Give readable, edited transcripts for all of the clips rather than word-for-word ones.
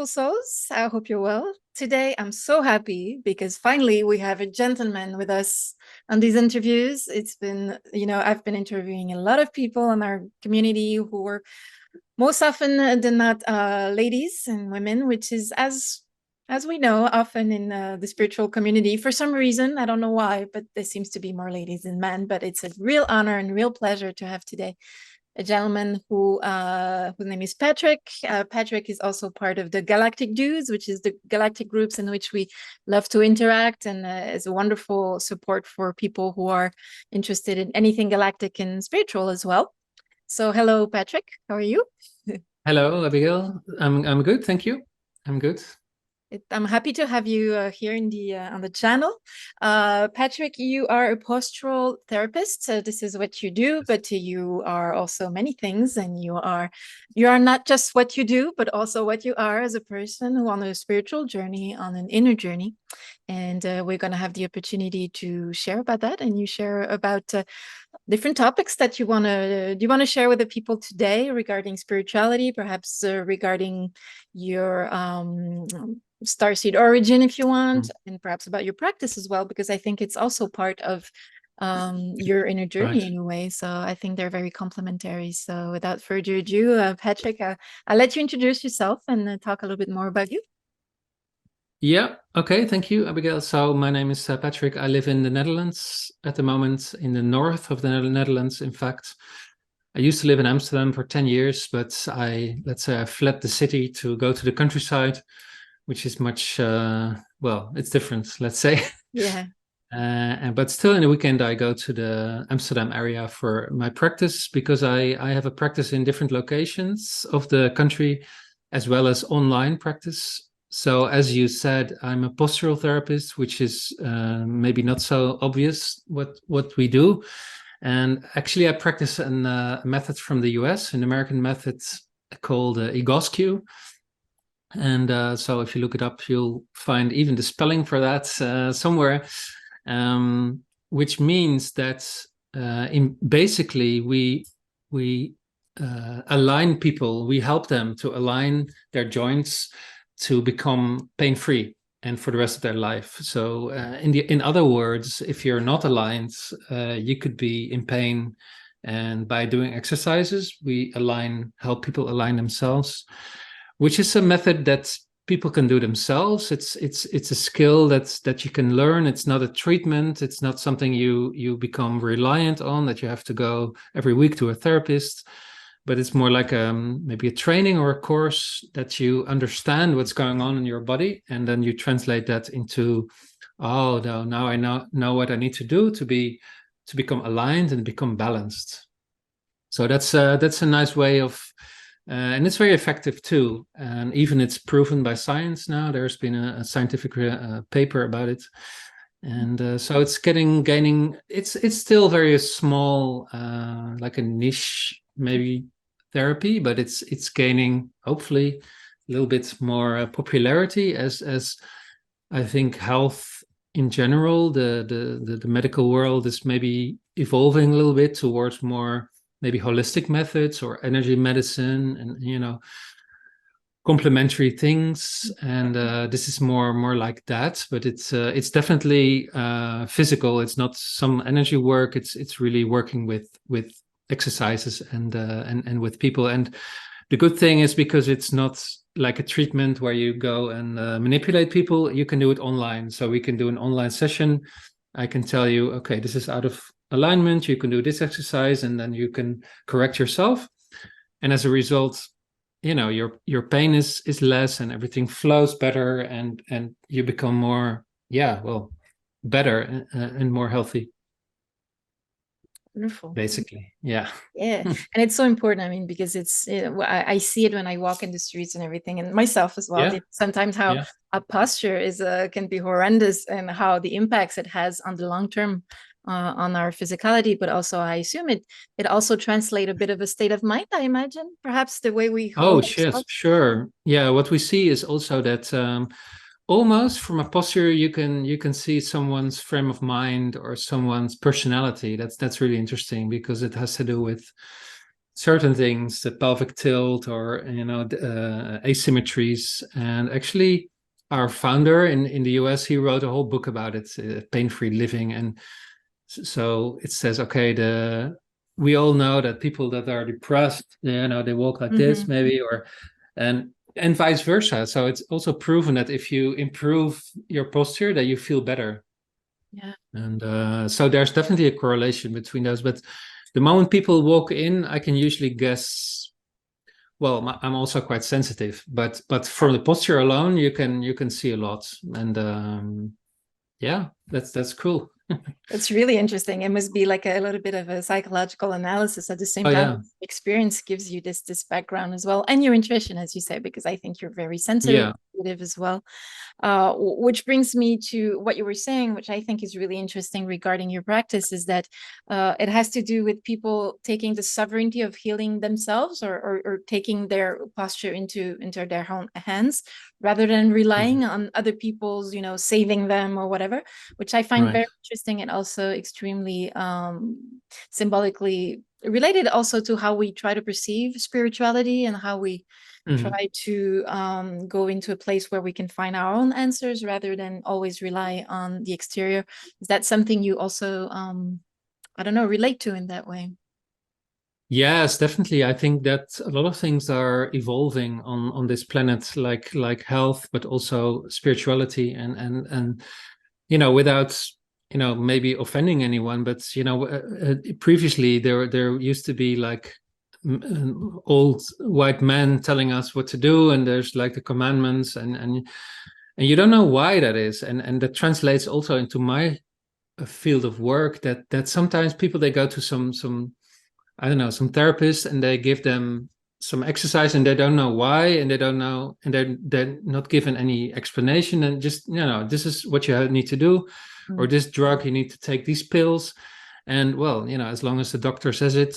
beautiful souls. I hope you're well. Today, I'm so happy because finally we have a gentleman with us on these interviews. It's been, I've been interviewing a lot of people in our community who were most often than not ladies and women, which is as we know, often in the spiritual community. For some reason, I don't know why, but there seems to be more ladies than men. But it's a real honor and real pleasure to have today a gentleman whose name is Patrick. Patrick is also part of the Galactic Dudes, which is the galactic groups in which we love to interact, and is a wonderful support for people who are interested in anything galactic and spiritual as well. So, hello, Patrick. How are you? Hello, Abigail. I'm good, thank you. I'm good. I'm happy to have you here in the on the channel. Patrick, you are a postural therapist. So this is what you do, but you are also many things, and you are not just what you do, but also what you are as a person who on a spiritual journey, on an inner journey. And we're going to have the opportunity to share about that, and you share about different topics that you want to share with the people today regarding spirituality, perhaps regarding your starseed origin, if you want, and perhaps about your practice as well, because I think it's also part of your inner journey Right. in a way. So I think they're very complementary. So without further ado, Patrick, I'll let you introduce yourself and talk a little bit more about you. Yeah, okay, thank you, Abigail. So my name is Patrick. I live in the Netherlands at the moment, in the north of the Netherlands, in fact. I used to live in Amsterdam for 10 years, but let's say I fled the city to go to the countryside, which is much, well, it's different, let's say. Yeah. But still in the weekend, I go to the Amsterdam area for my practice because I have a practice in different locations of the country, as well as online practice. So as you said, I'm a postural therapist, which is maybe not so obvious what we do. And actually, I practice a method from the US, an American method called EGOSQ. And so if you look it up, you'll find even the spelling for that somewhere, which means that basically we align people, we help them to align their joints to become pain-free and for the rest of their life. So in other words, if you're not aligned, you could be in pain. And by doing exercises, we help people align themselves, which is a method that people can do themselves. It's a skill that you can learn. It's not a treatment. It's not something you become reliant on, that you have to go every week to a therapist. But it's more like maybe a training or a course that you understand what's going on in your body, and then you translate that into, oh, no, now I know what I need to do to become aligned and become balanced. So that's a nice way of, and it's very effective too. And even it's proven by science now. There's been a scientific paper about it. And so it's gaining. It's still very small, like a niche maybe therapy, but it's gaining hopefully a little bit more popularity as I think health in general, the medical world is maybe evolving a little bit towards more maybe holistic methods or energy medicine and complementary things. And this is more like that, but it's definitely physical. It's not some energy work. It's really working with exercises and with people. And the good thing is, because it's not like a treatment where you go and manipulate people, you can do it online. So we can do an online session. I can tell you, okay, this is out of alignment, you can do this exercise, and then you can correct yourself. And as a result, your pain is less, and everything flows better, and you become more, better and more healthy. Wonderful. Basically, yeah. Yeah, and it's so important. I mean, because it's I see it when I walk in the streets and everything, and myself as well. Yeah, Sometimes how yeah. a posture is can be horrendous, and how the impacts it has on the long term on our physicality. But also, I assume it also translates a bit of a state of mind. I imagine, perhaps the way we Oh, hold yes, ourselves. sure. Yeah, what we see is also that almost from a posture you can see someone's frame of mind or someone's personality. That's really interesting, because it has to do with certain things, the pelvic tilt or asymmetries. And actually, our founder in the US, he wrote a whole book about it, pain-free living. And so it says, okay, we all know that people that are depressed, they walk like this maybe, and vice versa. So it's also proven that if you improve your posture, that you feel better. Yeah. And so there's definitely a correlation between those. But the moment people walk in, I can usually guess. Well, I'm also quite sensitive, but for the posture alone, you can see a lot, and yeah, that's cool. It's really interesting. It must be like a little bit of a psychological analysis at the same Oh time. yeah, Experience gives you this background as well, and your intuition, as you say, because I think you're very sensitive, yeah. as well. Which brings me to what you were saying, which I think is really interesting regarding your practice, is that it has to do with people taking the sovereignty of healing themselves, or taking their posture into their own hands, rather than relying on other people's, saving them or whatever, which I find Right. very interesting, and also extremely symbolically related also to how we try to perceive spirituality, and how we try to go into a place where we can find our own answers rather than always rely on the exterior. Is that something you also, I don't know, relate to in that way? Yes, definitely. I think that a lot of things are evolving on this planet, like health, but also spirituality, and without maybe offending anyone, but previously there used to be like old white men telling us what to do, and there's like the commandments, and you don't know why that is, and that translates also into my field of work, that sometimes people, they go to some I don't know, some therapists, and they give them some exercise, and they don't know why, and they don't know, and they're not given any explanation, and just this is what you need to do, or this drug, you need to take these pills, and well, as long as the doctor says it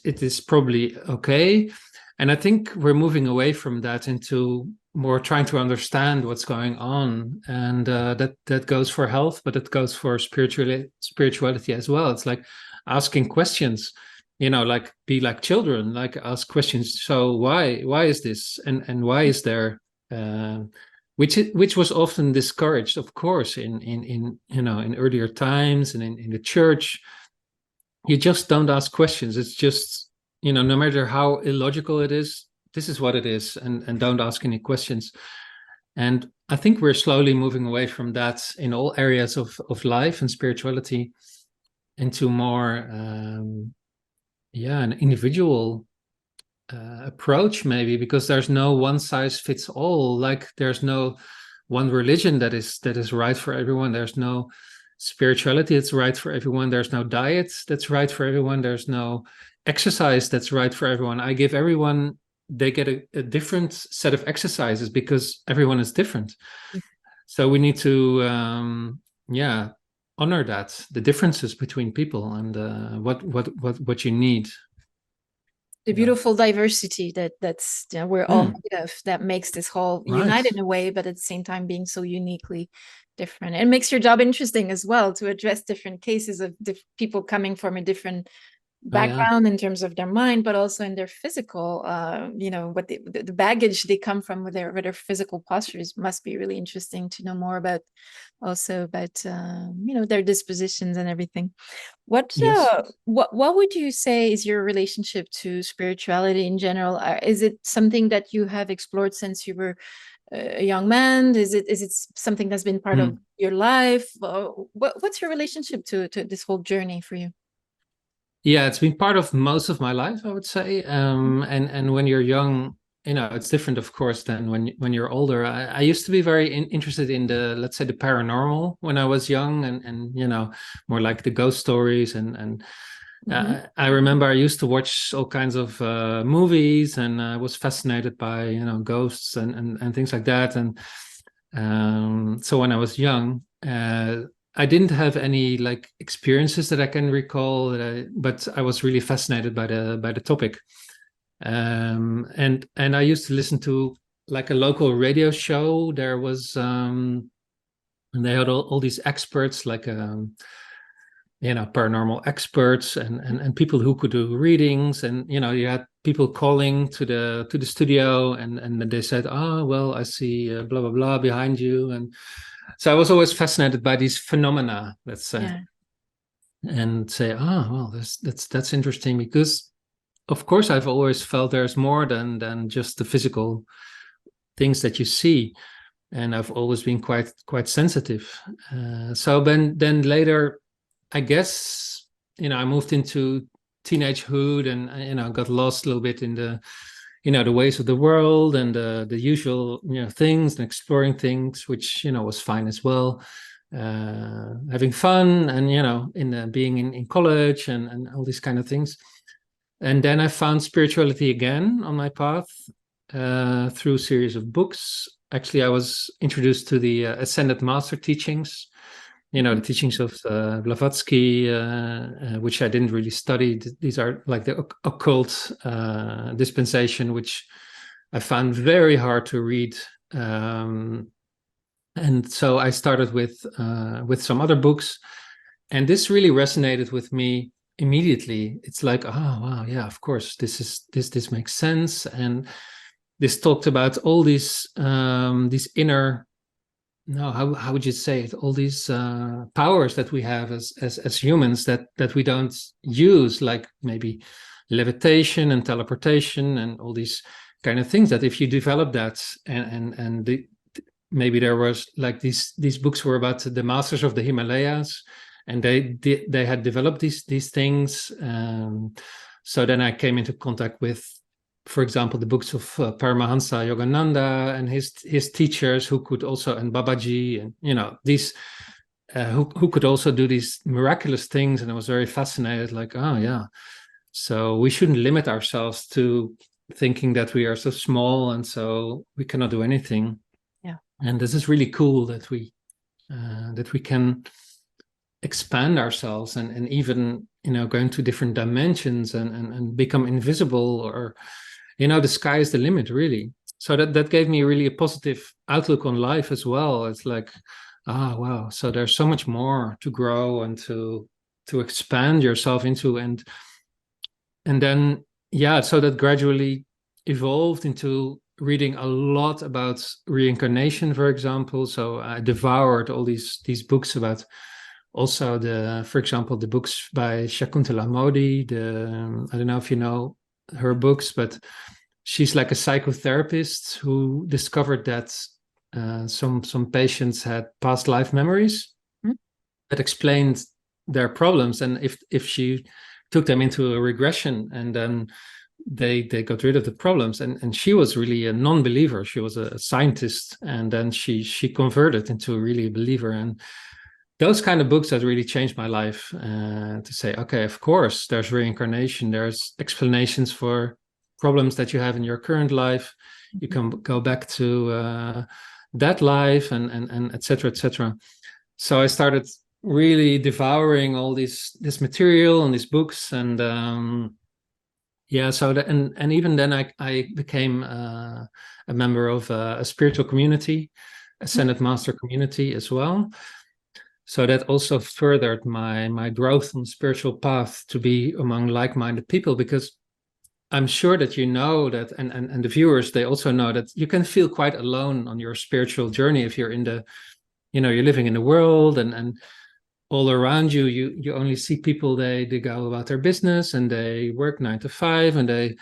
is probably okay. And I think we're moving away from that into more trying to understand what's going on, and that goes for health, but it goes for spirituality as well. It's like asking questions, like be like children, like ask questions. So why is this, and why is there, which was often discouraged, of course, in earlier times, and in the church. You just don't ask questions. It's just, no matter how illogical it is, this is what it is, and don't ask any questions. And I think we're slowly moving away from that in all areas of life and spirituality, into more an individual approach, maybe, because there's no one size fits all. Like there's no one religion that is right for everyone. There's no spirituality that's right for everyone. There's no diet that's right for everyone. There's no exercise that's right for everyone. I give everyone, they get a different set of exercises, because everyone is different. So we need to honor that, the differences between people, and what you need. The beautiful diversity that's we're all made of, that makes this whole Right. unite in a way, but at the same time being so uniquely different. It makes your job interesting as well, to address different cases of people coming from a different Oh yeah. background in terms of their mind, but also in their physical, what the baggage they come from with their physical postures. Must be really interesting to know more about, also about their dispositions and everything. Yes. What would you say is your relationship to spirituality in general? Is it something that you have explored since you were a young man? Is it something that's been part of your life? What's your relationship to this whole journey for you? Yeah, it's been part of most of my life, I would say. And when you're young, it's different, of course, than when you're older. I used to be very interested in the, let's say, the paranormal when I was young, and more like the ghost stories, and I remember I used to watch all kinds of movies, and I was fascinated by ghosts, and things like that. And so when I was young, I didn't have any like experiences that I can recall, but I was really fascinated by the topic. And I used to listen to like a local radio show. There was and they had all these experts, like paranormal experts and people who could do readings, and you had people calling to the studio, and they said, oh well, I see blah blah blah behind you. And so I was always fascinated by these phenomena, let's say. Yeah. And say, oh well, that's interesting, because of course I've always felt there's more than just the physical things that you see, and I've always been quite sensitive. So then later, I guess, I moved into teenagehood, and got lost a little bit in the ways of the world, and the usual things, and exploring things, which was fine as well. Having fun, and in being in college, and all these kind of things. And then I found spirituality again on my path, through a series of books. Actually, I was introduced to the Ascended Master teachings, the teachings of Blavatsky, which I didn't really study. These are like the occult dispensation, which I found very hard to read. And so I started with some other books, and this really resonated with me immediately. It's like, oh wow, yeah, of course, this makes sense. And this talked about all these inner, no, how would you say it, all these powers that we have as humans that we don't use, like maybe levitation and teleportation and all these kind of things, that if you develop that, and maybe there was like these books were about the masters of the Himalayas, and they had developed these things. So then I came into contact with, for example, the books of Paramahansa Yogananda and his teachers, who could also, and Babaji, and these who could also do these miraculous things. And I was very fascinated, like, oh yeah, so we shouldn't limit ourselves to thinking that we are so small and so we cannot do anything. Yeah. And this is really cool that we can expand ourselves, and even go into different dimensions, and become invisible, or the sky is the limit, really. So that gave me really a positive outlook on life as well. It's like, wow, so there's so much more to grow and to expand yourself into. And then, yeah, so that gradually evolved into reading a lot about reincarnation, for example. So I devoured all these books about, also for example, the books by Shakuntala Modi. I don't know if you know her books, but she's like a psychotherapist who discovered that some patients had past life memories that explained their problems, and if she took them into a regression, and then they got rid of the problems. And she was really a non-believer. She was a scientist, and then she converted into really a believer. And those kind of books that really changed my life, to say, okay, of course there's reincarnation, there's explanations for problems that you have in your current life. You can go back to that life, and etc. etc. So I started really devouring all this material and these books, and yeah, so and even then I became a member of a spiritual community, Ascended Master community as well. So that also furthered my growth on the spiritual path, to be among like-minded people, because I'm sure that that, and the viewers, they also know that you can feel quite alone on your spiritual journey if you're you're living in the world, and all around you, you only see people, they go about their business, and they work 9 to 5, and they,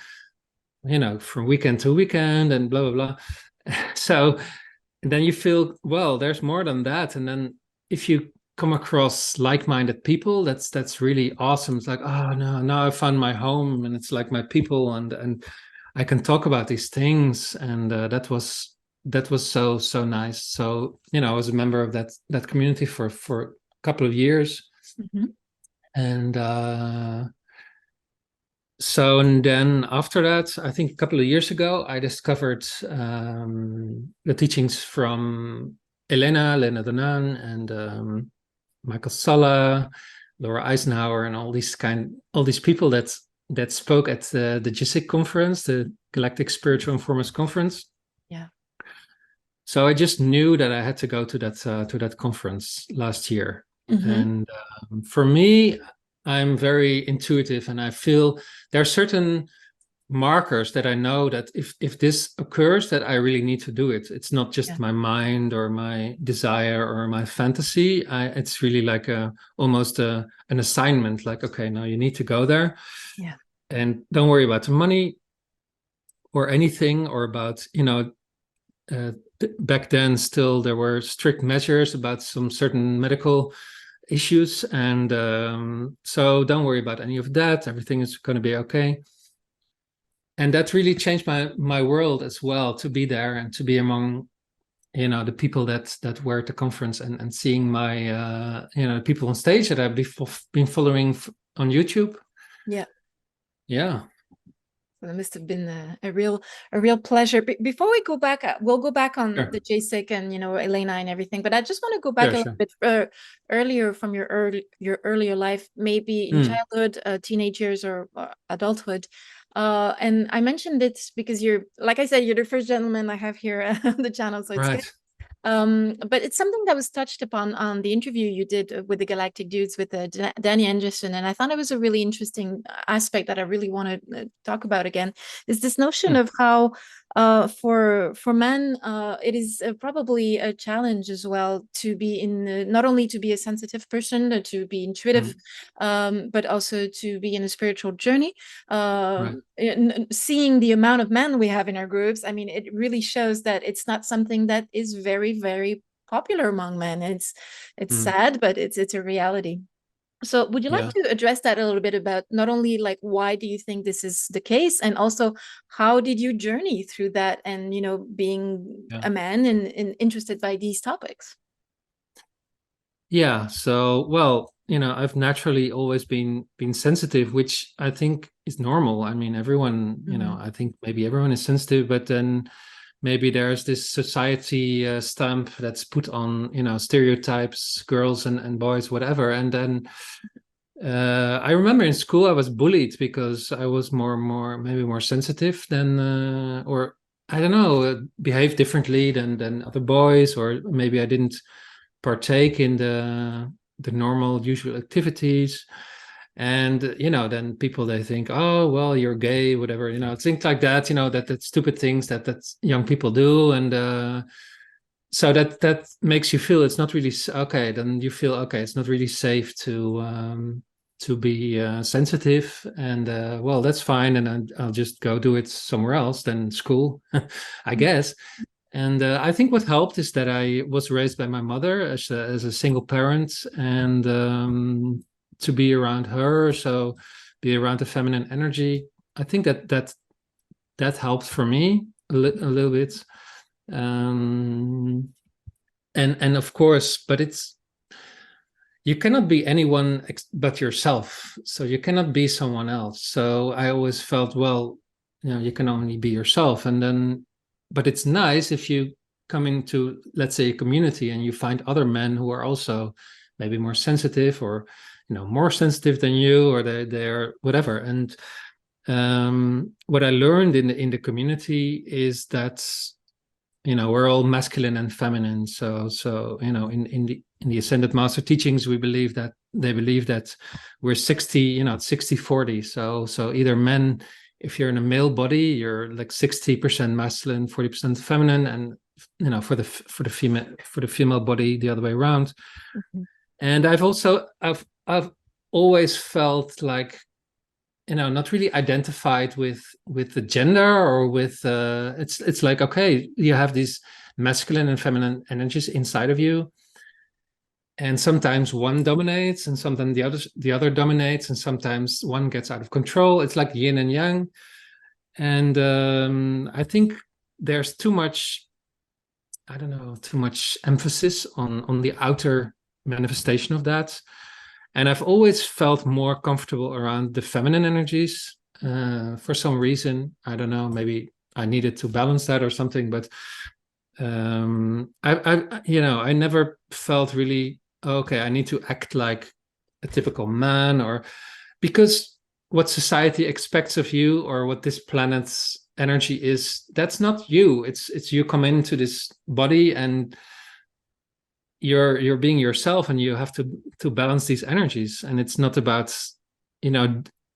from weekend to weekend, and blah, blah, blah. So then you feel, well, there's more than that. And then if you come across like-minded people, that's really awesome. It's like, oh no, now I found my home, and it's like my people, and I can talk about these things. And that was so nice. So I was a member of that community for a couple of years. And so, and then after that, I think a couple of years ago, I discovered the teachings from Elena Donan, and Michael Salla, Laura Eisenhower, and all these people that spoke at the GISIC conference, the Galactic Spiritual Informers Conference. Yeah. So I just knew that I had to go to that conference last year. And for me, I'm very intuitive, and I feel there are certain markers that I know that if this occurs, that I really need to do it. It's not just my mind or my desire or my fantasy. It's really like almost an assignment. Like, okay, now you need to go there, and don't worry about the money or anything, or about back then still there were strict measures about some certain medical issues, and so don't worry about any of that. Everything is going to be okay. And that really changed my world as well, to be there and to be among the people that were at the conference, and seeing my people on stage that I've been following on YouTube. Yeah. So it must have been a real pleasure. Before we go back, we'll go back on the JSIC and Elena and everything. But I just want to go back a little bit earlier from your earlier life, maybe in childhood, teenage years, or adulthood. And I mentioned it because you're, like I said, you're the first gentleman I have here on the channel, so it's good. But it's something that was touched upon on the interview you did with the Galactic Dudes with Danny Anderson, and I thought it was a really interesting aspect that I really want to talk about again. Is this notion of how for men it is probably a challenge as well to be in not only to be a sensitive person, to be intuitive, but also to be in a spiritual journey. Seeing the amount of men we have in our groups, I mean, it really shows that it's not something that is very, very popular among men. It's sad, but it's a reality. So would you like to address that a little bit, about not only like why do you think this is the case, and also how did you journey through that, and being a man and interested by these topics? So, well, I've naturally always been sensitive, which I think is normal. I mean, everyone, I think maybe everyone is sensitive, but then maybe there's this society stamp that's put on, stereotypes, girls and boys, whatever. And then I remember in school I was bullied because I was maybe more sensitive than, or I don't know, behaved differently than other boys, or maybe I didn't partake in the normal usual activities. And then people, they think, oh well, you're gay, whatever, things like that, that stupid things that young people do. And so that makes you feel it's not really okay. Then you feel okay, it's not really safe to be sensitive, and well, that's fine, and I'll just go do it somewhere else than school, I guess. And I think what helped is that I was raised by my mother as a single parent, and to be around her, so be around the feminine energy. I think that helped for me a little bit. And of course, but you cannot be anyone but yourself. So you cannot be someone else. So I always felt, well, you can only be yourself. And then, but it's nice if you come into, let's say, a community, and you find other men who are also maybe more sensitive, or more sensitive than you, or they're whatever. And what I learned in the community is that we're all masculine and feminine. So in the Ascended Master teachings, they believe that we're 60, 60-40. So either men, if you're in a male body, you're like 60% masculine, 40% feminine, and for the female body, the other way around. And I've always felt like, not really identified with the gender, or with it's like, okay, you have these masculine and feminine energies inside of you, and sometimes one dominates, and sometimes the other dominates, and sometimes one gets out of control. It's like yin and yang. And I think there's too much emphasis on the outer manifestation of that. And I've always felt more comfortable around the feminine energies for some reason. I don't know, maybe I needed to balance that or something. But I never felt really, okay, I need to act like a typical man, or because what society expects of you, or what this planet's energy is, that's not you. It's you come into this body, and you're being yourself, and you have to balance these energies. And it's not about,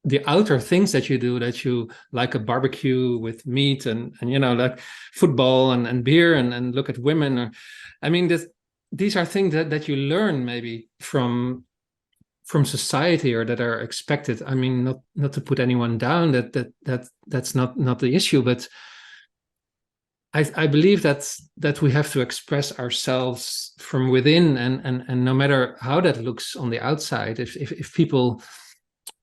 the outer things that you do, that you like a barbecue with meat and like football and beer and look at women. Or, I mean, these are things that you learn maybe from society, or that are expected. I mean, not to put anyone down, that's not the issue, but I believe that we have to express ourselves from within, and no matter how that looks on the outside, if people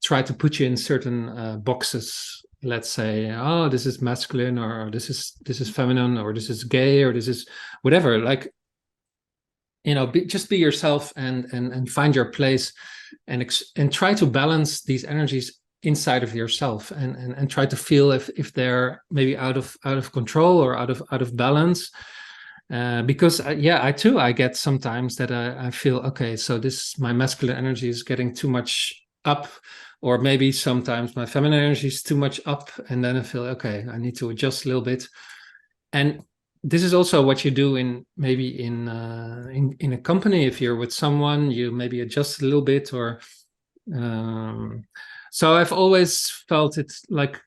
try to put you in certain boxes, let's say, oh, this is masculine, or this is feminine, or this is gay, or this is whatever, like, just be yourself, and find your place, and try to balance these energies inside of yourself, and try to feel if they're maybe out of control, or out of balance. Because I get sometimes that I feel, okay, so my masculine energy is getting too much up, or maybe sometimes my feminine energy is too much up, and then I feel, okay, I need to adjust a little bit. And this is also what you do in a company. If you're with someone, you maybe adjust a little bit, or so I've always felt it like a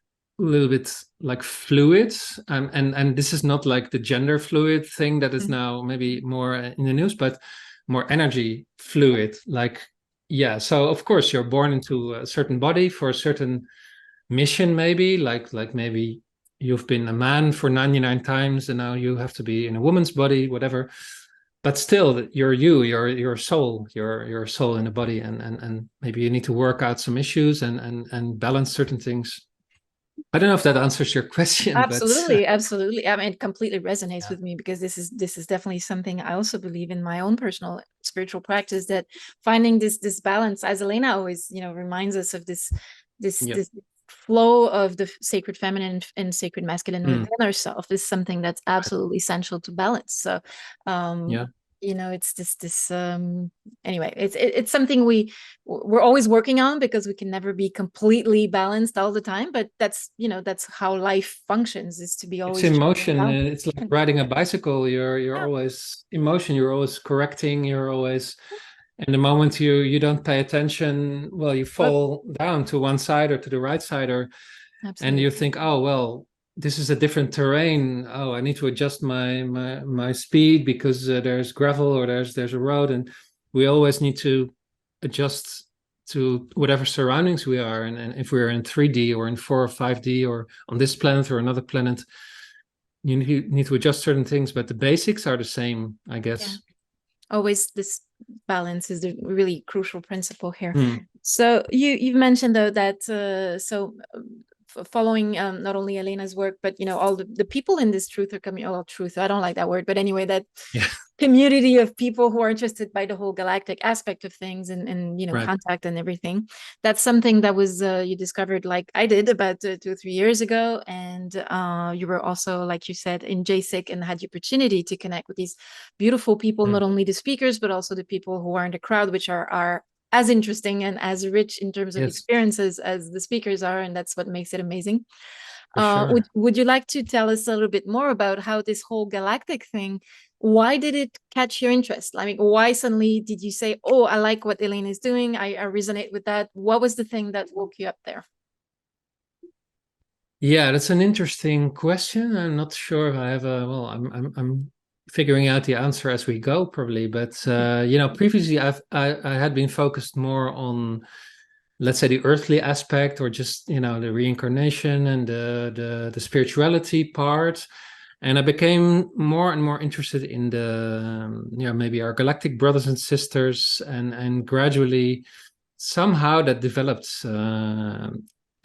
little bit like fluid, and this is not like the gender fluid thing that is now maybe more in the news, but more energy fluid. Like, yeah, so of course you're born into a certain body for a certain mission, maybe like maybe you've been a man for 99 times, and now you have to be in a woman's body, whatever. But still, your soul, your soul in a body, and maybe you need to work out some issues, and balance certain things. I don't know if that answers your question, Absolutely, absolutely. I mean, it completely resonates Yeah. with me, because this is definitely something I also believe in my own personal spiritual practice, that finding this balance, as Elena always, reminds us of this flow of the sacred feminine and sacred masculine within ourselves, is something that's absolutely essential to balance. So, Yeah. it's this anyway, it's something we're always working on, because we can never be completely balanced all the time, but that's how life functions, is to be It's always emotion. down. It's like riding a bicycle. You're Yeah. always emotion. You're always correcting. You're always, and the moment you don't pay attention, well, you Well, fall down to one side or to the right side, and absolutely. you think, oh well, this is a different terrain. Oh, I need to adjust my speed because there's gravel, or there's a road, and we always need to adjust to whatever surroundings we are. And if we're in 3D, or in 4 or 5D, or on this planet or another planet, you need to adjust certain things, but the basics are the same, I Yeah. guess. Always this balance is the really crucial principle here. Mm. So you've mentioned, though, that following not only Elena's work, but all the people in this truth or community. Well, truth, I don't like that word, but anyway, that Yeah. community of people who are interested by the whole galactic aspect of things, and Right. contact and everything. That's something that was you discovered, like I did, about 2 or 3 years ago. And you were also, like you said, in JSIC, and had the opportunity to connect with these beautiful people, not only the speakers, but also the people who are in the crowd, which are as interesting and as rich in terms of Yes, experiences as the speakers are, and that's what makes it amazing. for sure. Would you like to tell us a little bit more about how this whole galactic thing, why did it catch your interest? I mean, why suddenly did you say, oh, I like what Elaine is doing, I resonate with that? What was the thing that woke you up there? Yeah, that's an interesting question. I'm not sure if I have a, well, I'm figuring out the answer as we go, probably. But previously I had been focused more on, let's say, the earthly aspect, or just the reincarnation and the spirituality part. And I became more and more interested in the maybe our galactic brothers and sisters, and gradually somehow that developed.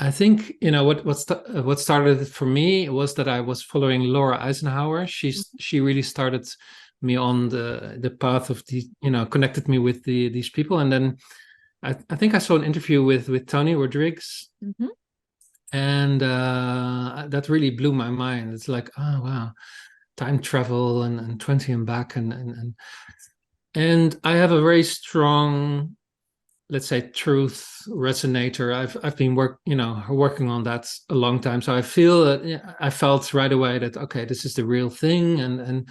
I think what started it for me was that I was following Laura Eisenhower. She really started me on the path of the, connected me with these people. And then I think I saw an interview with Tony Rodriguez, Mm-hmm. and that really blew my mind. It's like, oh wow, time travel, and 20 and back, and I have a very strong, let's say, truth resonator. I've been working on that a long time, so I feel that, I felt right away that, okay, this is the real thing. And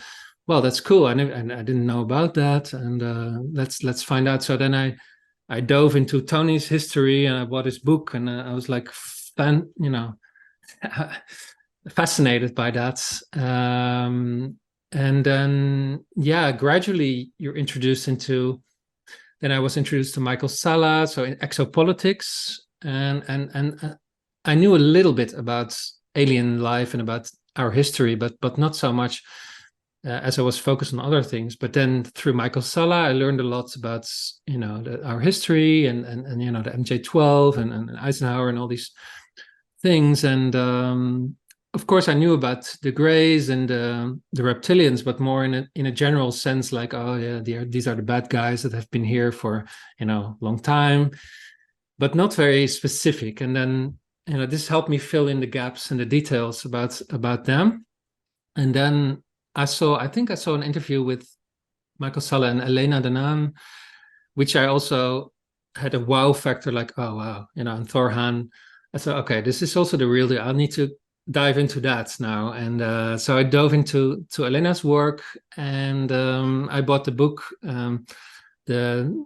well, that's cool. And I didn't know about that, and let's find out. So then I dove into Tony's history, and I bought his book, and I was like, fascinated by that. And then, yeah, gradually you're introduced into. Then I was introduced to Michael Salla, so in exopolitics, and I knew a little bit about alien life and about our history, but not so much as I was focused on other things. But then through Michael Salla, I learned a lot about our history and the MJ12 and Eisenhower and all these things. And of course, I knew about the Greys and the reptilians, but more in a general sense, like, oh yeah, these are the bad guys that have been here for long time, but not very specific. And then this helped me fill in the gaps and the details about them. And then I think I saw an interview with Michael Salla and Elena Danan, which I also had a wow factor, like, oh wow, and Thorhan. I thought, okay, this is also the real deal. I need to dive into that now. And so I dove into Elena's work, and I bought the book,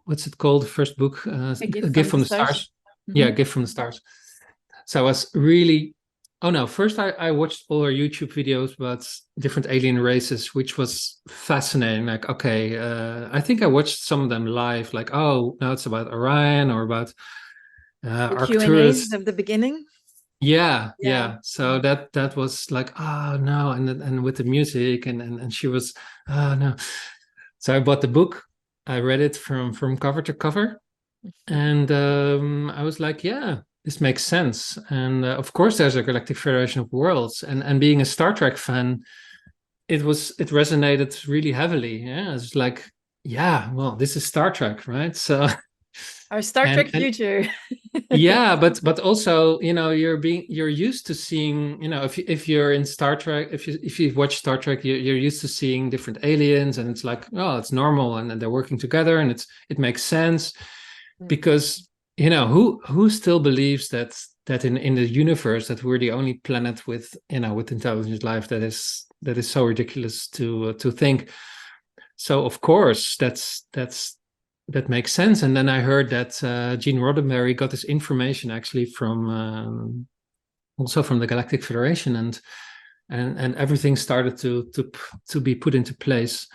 what's it called? The first book, A A Gift from the Stars. Mm-hmm. Yeah, A Gift from the Stars. So I was really, oh no, first I watched all her YouTube videos about different alien races, which was fascinating. Like, okay, I think I watched some of them live, like, oh, now it's about Orion or about Arcturus. Q&As of the beginning. Yeah. So that was like, oh no, and with the music and she was, oh no. So I bought the book. I read it from cover to cover, and I was like, yeah, this makes sense. And of course, there's a Galactic Federation of Worlds, and being a Star Trek fan, it resonated really heavily. Yeah, it's like, yeah, well, this is Star Trek, right? So our Star Trek future. Yeah, but also, you're used to seeing, if you're in Star Trek, if you watch Star Trek, you're used to seeing different aliens, and it's like, oh, it's normal, and they're working together, and it makes sense, because who still believes that in the universe that we're the only planet with with intelligent life, that is so ridiculous to think. So of course that makes sense. And then I heard that Gene Roddenberry got his information actually from also from the Galactic Federation, and everything started to be put into place.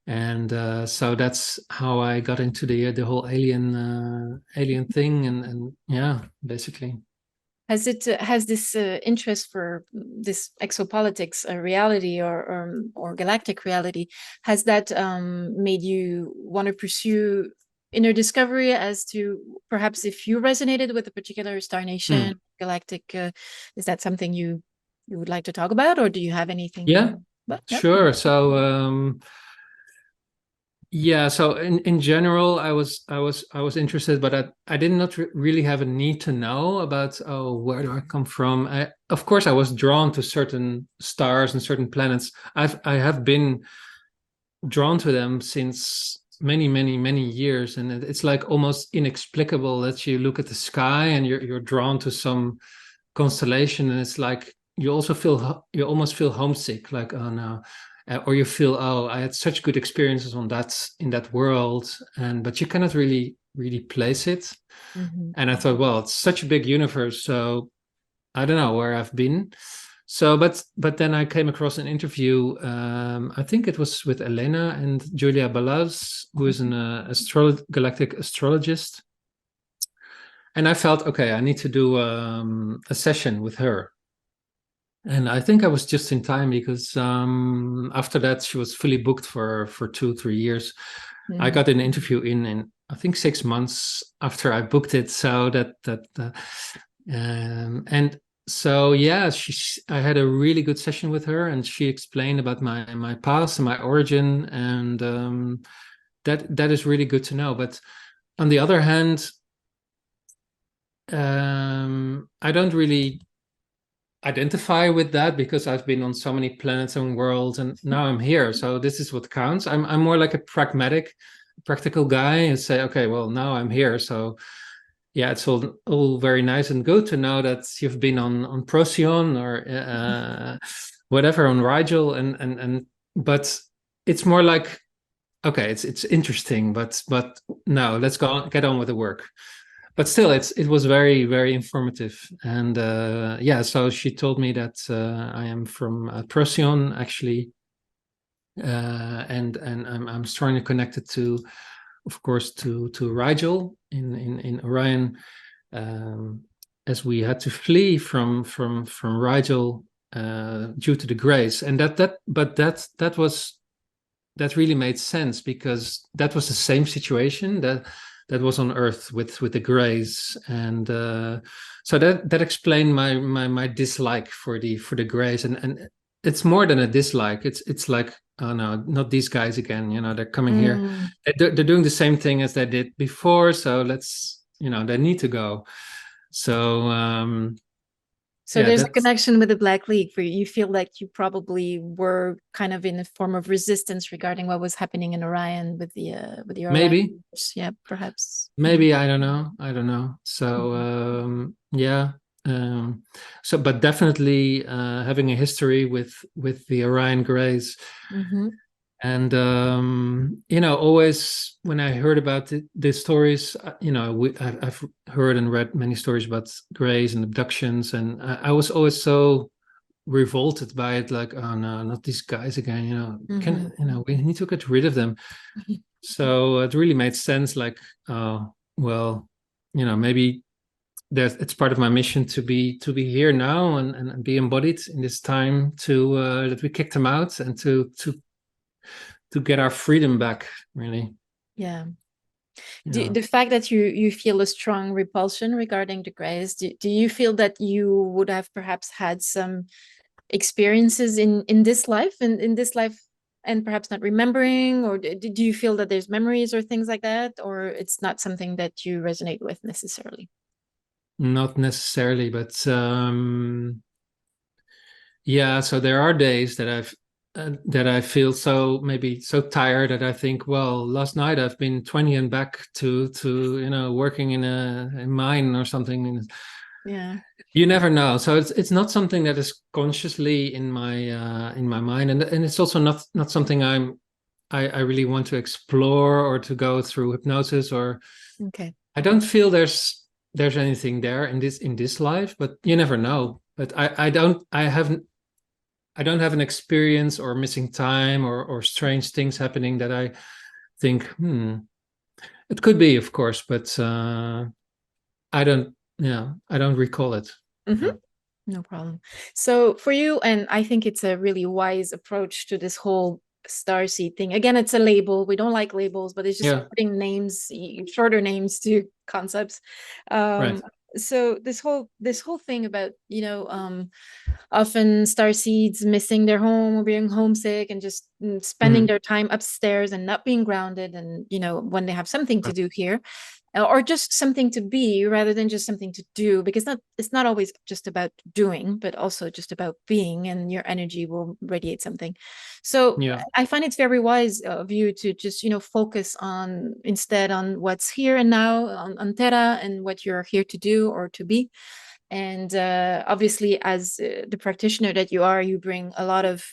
And so that's how I got into the whole alien thing, and yeah, basically. Has this interest for this exopolitics reality or galactic reality, has that made you want to pursue inner discovery as to perhaps if you resonated with a particular star nation, galactic? Is that something you would like to talk about, or do you have anything? Yeah, sure. So yeah, so in general, I was interested, but I did not really have a need to know about, oh, where do I come from? Of course, I was drawn to certain stars and certain planets. I have been drawn to them since many years, and it's like almost inexplicable that you look at the sky and you're drawn to some constellation, and it's like you almost feel homesick, like, oh no. Or you feel, oh, I had such good experiences in that world, but you cannot really place it. And I thought, well, it's such a big universe, so I don't know where I've been. So but then I came across an interview, I think it was with Elena and Julia Balaz, who is an galactic astrologist, and I felt, okay, I need to do a session with her. And I think I was just in time, because after that she was fully booked for 2-3 years. I got an interview in I think 6 months after I booked it. So and so yeah, I had a really good session with her, and she explained about my past and my origin, and that is really good to know. But on the other hand, I don't really identify with that, because I've been on so many planets and worlds, and now I'm here, so this is what counts. I'm more like a practical guy, and say, okay, well, now I'm here, so yeah, it's all very nice and good to know that you've been on Procyon or whatever, on Rigel, and but it's more like, okay, it's interesting, but no, let's get on with the work. But still, it was very, very informative. And yeah, so she told me that I am from Procyon, actually, and I'm strongly connected to, of course, to Rigel in Orion, as we had to flee from Rigel due to the grace, and that really made sense, because that was the same situation that was on Earth with the Greys, and so that explained my dislike for the Greys, and it's more than a dislike. It's like, oh no, not these guys again. They're coming here. Mm. They're doing the same thing as they did before. So let's, they need to go. So So yeah, there's a that's connection with the Black League for you. You feel like you probably were kind of in a form of resistance regarding what was happening in Orion with the maybe. Orion. Yeah, perhaps. Maybe, I don't know. So yeah. Um, so, but definitely having a history with the Orion Greys, Mm-hmm. and always when I heard about the stories, I've heard and read many stories about Greys and abductions, and I was always so revolted by it. Like, oh no, not these guys again. We need to get rid of them. So it really made sense. Like, oh well, maybe it's part of my mission to be here now, and be embodied in this time, to that we kicked them out, and to get our freedom back, really. Yeah. Yeah. The fact that you feel a strong repulsion regarding the Greys, do you feel that you would have perhaps had some experiences in this life, and perhaps not remembering, or do you feel that there's memories or things like that, or it's not something that you resonate with necessarily? Not necessarily, but yeah. So there are days that I feel maybe so tired that I think, well, last night I've been 20 and back to working in a mine or something. Yeah. You never know. So it's not something that is consciously in my mind, and it's also not something I really want to explore or to go through hypnosis, or Okay. I don't feel there's anything there in this life, but you never know. But I don't have an experience or missing time or strange things happening that I think, it could be, of course, but I don't, yeah, I don't recall it. Mm-hmm. Yeah. No problem. So for you, and I think it's a really wise approach to this whole starseed thing. Again, it's a label. We don't like labels, but it's just Yeah. putting names, shorter names to concepts. Right. So this whole thing about, often starseeds missing their home or being homesick and just spending Mhm. their time upstairs and not being grounded, and when they have something to do here, or just something to be rather than just something to do, because it's not always just about doing, but also just about being, and your energy will radiate something. So Yeah. I find it's very wise of you to just focus on instead on what's here and now on Terra, and what you're here to do or to be. And obviously, as the practitioner that you are, you bring a lot of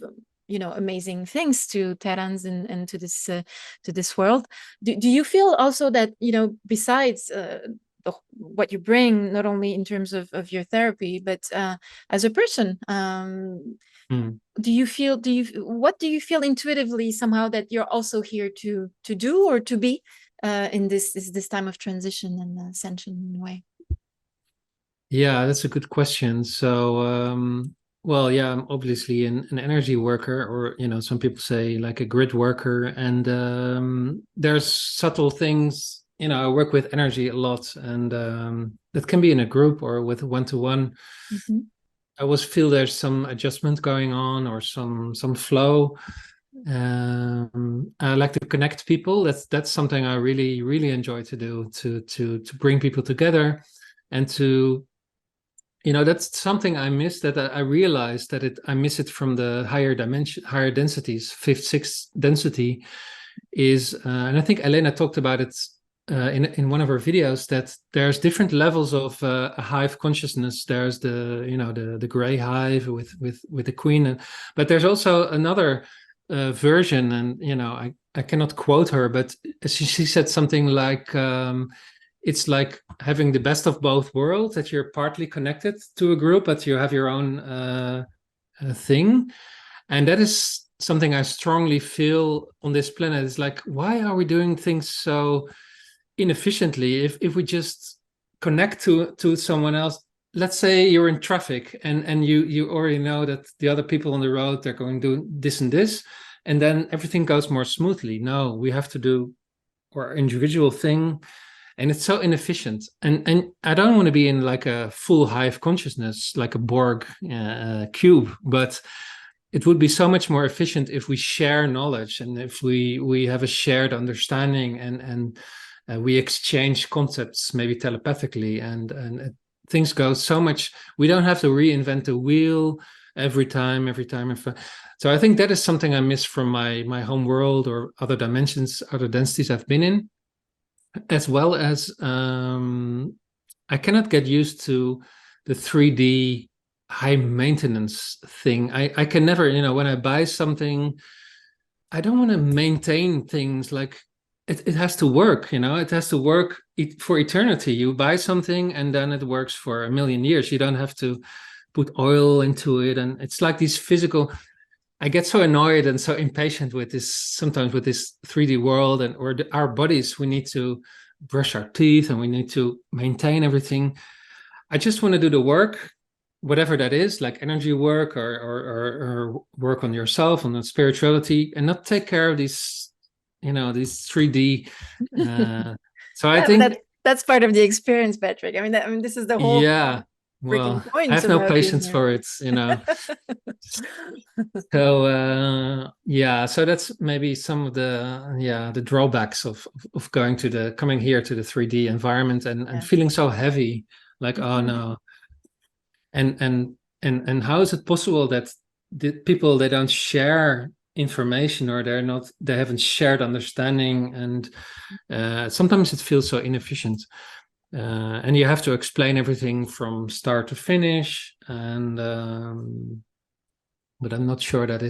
amazing things to Terrans, and to this world. Do you feel also that besides what you bring, not only in terms of your therapy, but as a person, Mm. what do you feel intuitively somehow that you're also here to do or to be in this time of transition and ascension in a way? Yeah, that's a good question. So, well, yeah, I'm obviously an energy worker, or some people say like a grid worker, and there's subtle things. I work with energy a lot, and that can be in a group or with one-to-one. Mhm. I always feel there's some adjustment going on, or some flow. I like to connect people. That's something I really really enjoy to do, to bring people together, and to that's something I miss, that I realized that I miss it from the higher dimension, higher densities. Fifth, sixth density is, and I think Elena talked about it in one of her videos, that there's different levels of a hive consciousness. There's the the gray hive with the queen, but there's also another version, and I cannot quote her, but she said something like, it's like having the best of both worlds, that you're partly connected to a group, but you have your own thing. And that is something I strongly feel on this planet. It's like, why are we doing things so inefficiently? If we just connect to someone else, let's say you're in traffic and you already know that the other people on the road, they're going to do this and this, and then everything goes more smoothly. No, we have to do our individual thing, and it's so inefficient. And I don't want to be in like a full hive consciousness, like a Borg cube, but it would be so much more efficient if we share knowledge, and if we have a shared understanding, and we exchange concepts, maybe telepathically, and things go so much. We don't have to reinvent the wheel every time. So I think that is something I miss from my home world, or other dimensions, other densities I've been in, as well as I cannot get used to the 3D high maintenance thing. I can never, when I buy something, I don't want to maintain things. Like, it has to work, it has to work for eternity. You buy something and then it works for a million years. You don't have to put oil into it. And it's like these physical, I get so annoyed and so impatient with this, sometimes with this 3D world, and or our bodies. We need to brush our teeth and we need to maintain everything. I just want to do the work, whatever that is, like energy work, or work on yourself, on the spirituality, and not take care of these, these 3D. So I Yeah, but think, that's part of the experience, Patrick. I mean, this is the whole yeah, freaking well, I point have no about being patience here. for it. So yeah, so that's maybe some of the drawbacks of coming here to the 3D environment, and Yeah. feeling so heavy, like, oh no. And how is it possible that the people, they don't share information, or they haven't shared understanding, and sometimes it feels so inefficient, and you have to explain everything from start to finish, and but I'm not sure that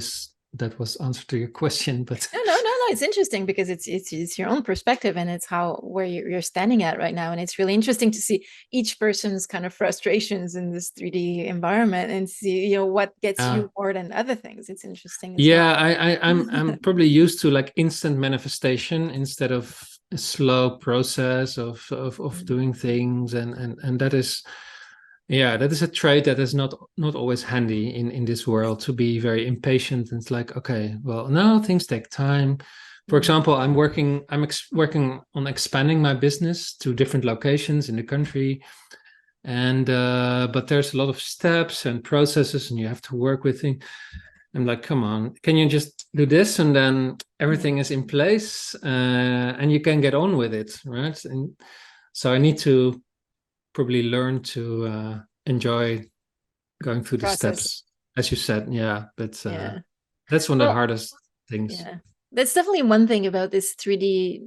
was answer to your question. But No. It's interesting because it's your own perspective, and it's where you're standing at right now, and it's really interesting to see each person's kind of frustrations in this 3D environment, and see what gets you more than other things. It's interesting as well. yeah, I'm probably used to like instant manifestation instead of a slow process of doing things, and that is, yeah, that is a trait that is not always handy in this world, to be very impatient. And it's like, okay, well, no, things take time. For example, I'm working on expanding my business to different locations in the country, and but there's a lot of steps and processes, and you have to work with things. I'm like, come on, can you just do this, and then everything is in place, and you can get on with it, right? And so I need to probably learn to enjoy going through the Process. steps, as you said. Yeah, but Yeah. that's one of the Well, hardest things. yeah. That's definitely one thing about this 3D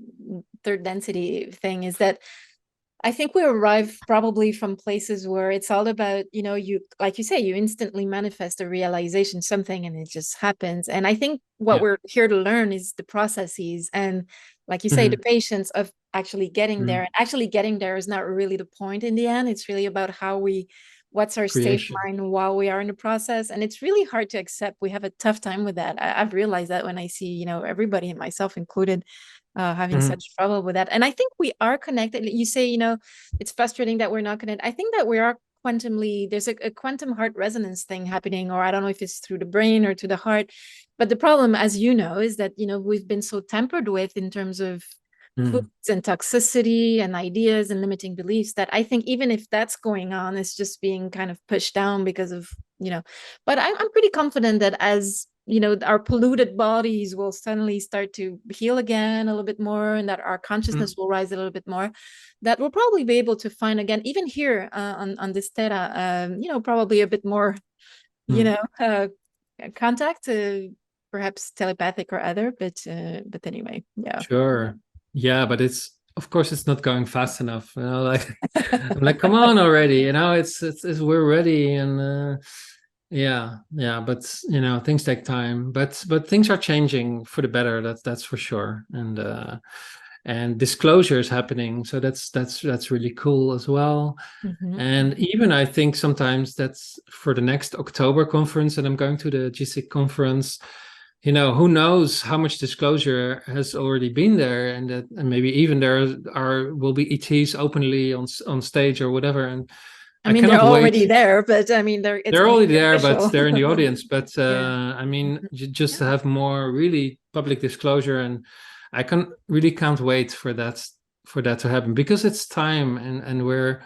third density thing, is that I think we arrive probably from places where it's all about, you, like you say, you instantly manifest a realization, something, and it just happens. And I think what Yeah. we're here to learn is the processes, and, like you say, the patience of actually getting there. And actually getting there is not really the point in the end. It's really about what's our state of Creation. mind while we are in the process. And it's really hard to accept. We have a tough time with that. I've realized that when I see, everybody, myself included, having such trouble with that. And I think we are connected. You say, it's frustrating that we're not connected. I think that we are quantumly, there's a quantum heart resonance thing happening, or I don't know if it's through the brain or to the heart. But the problem, as you know, is that, we've been so tampered with in terms of foods and toxicity and ideas and limiting beliefs, that I think even if that's going on, it's just being kind of pushed down because of, but I'm pretty confident that as our polluted bodies will suddenly start to heal again a little bit more, and that our consciousness will rise a little bit more, that we'll probably be able to find again, even here on this Terra, probably a bit more, contact, perhaps telepathic or other, but anyway, yeah. Sure. Yeah, but of course it's not going fast enough. Like I'm like, come on already. It's we're ready, and yeah, but things take time, but things are changing for the better. That's for sure. And disclosure is happening, so that's really cool as well. Hmm. And even I think sometimes that's for the next October conference, and I'm going to the GSIC conference. Who knows how much disclosure has already been there, and maybe even there will be ETs openly on stage or whatever. And I I mean, they're cannot wait. already there, but I mean, it's They're going to already be there, but official. they're in the audience. But Yeah. I mean, just to have more really public disclosure, and I can't wait for that to happen, because it's time, and we're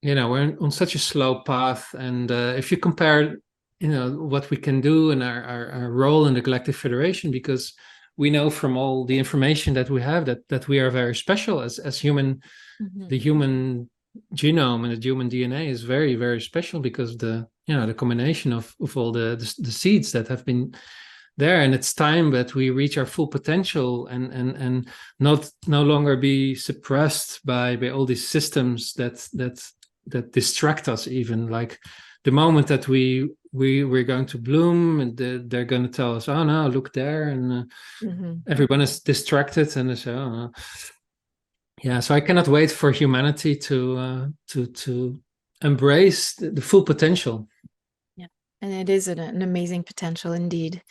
on such a slow path. And if you compare, what we can do and our role in the Galactic Federation, because we know from all the information that we have that we are very special as human. Hmm. The human genome and the human DNA is very, very special, because the combination of all the seeds that have been there. And it's time that we reach our full potential, and not no longer be suppressed by all these systems that distract us. Even like the moment that we're going to bloom, and they're going to tell us, oh no, look there, and Hmm. everyone is distracted, and they say, oh, yeah. So I cannot wait for humanity to embrace the full potential. Yeah. And it is an amazing potential indeed.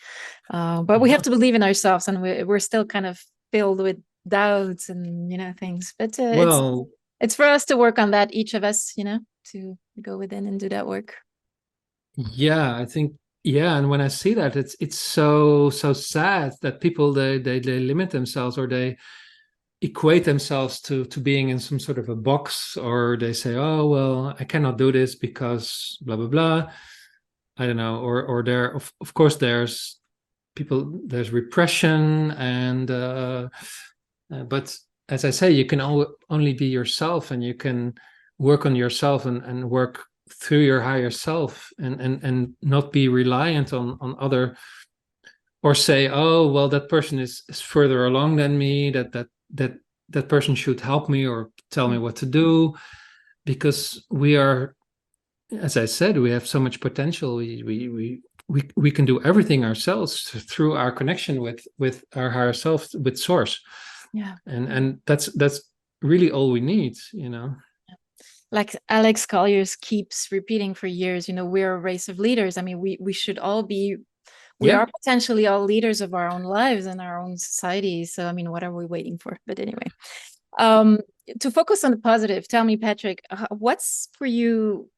But we have to believe in ourselves, and we're still kind of filled with doubts and things. But Well, it's for us to work on that, each of us, to go within and do that work. yeah, I think, yeah. And when I see that, it's so sad that people they limit themselves, or they equate themselves to being in some sort of a box, or they say, oh well, I cannot do this because blah blah blah. I don't know. Or there, of course, there's repression, and but as I say, you can only be yourself, and you can work on yourself, and work through your higher self, and not be reliant on other, or say, oh well, that person is further along than me, that person should help me or tell me what to do, because we are, as I said, we have so much potential. We can do everything ourselves through our connection with our higher self, with source. Yeah. And that's really all we need. Like Alex Colliers keeps repeating for years, we're a race of leaders. I mean, we should all be, we Yeah. are potentially all leaders of our own lives and our own society. So, I mean, what are we waiting for? But anyway, um, to focus on the positive, tell me, Patrick, what's for you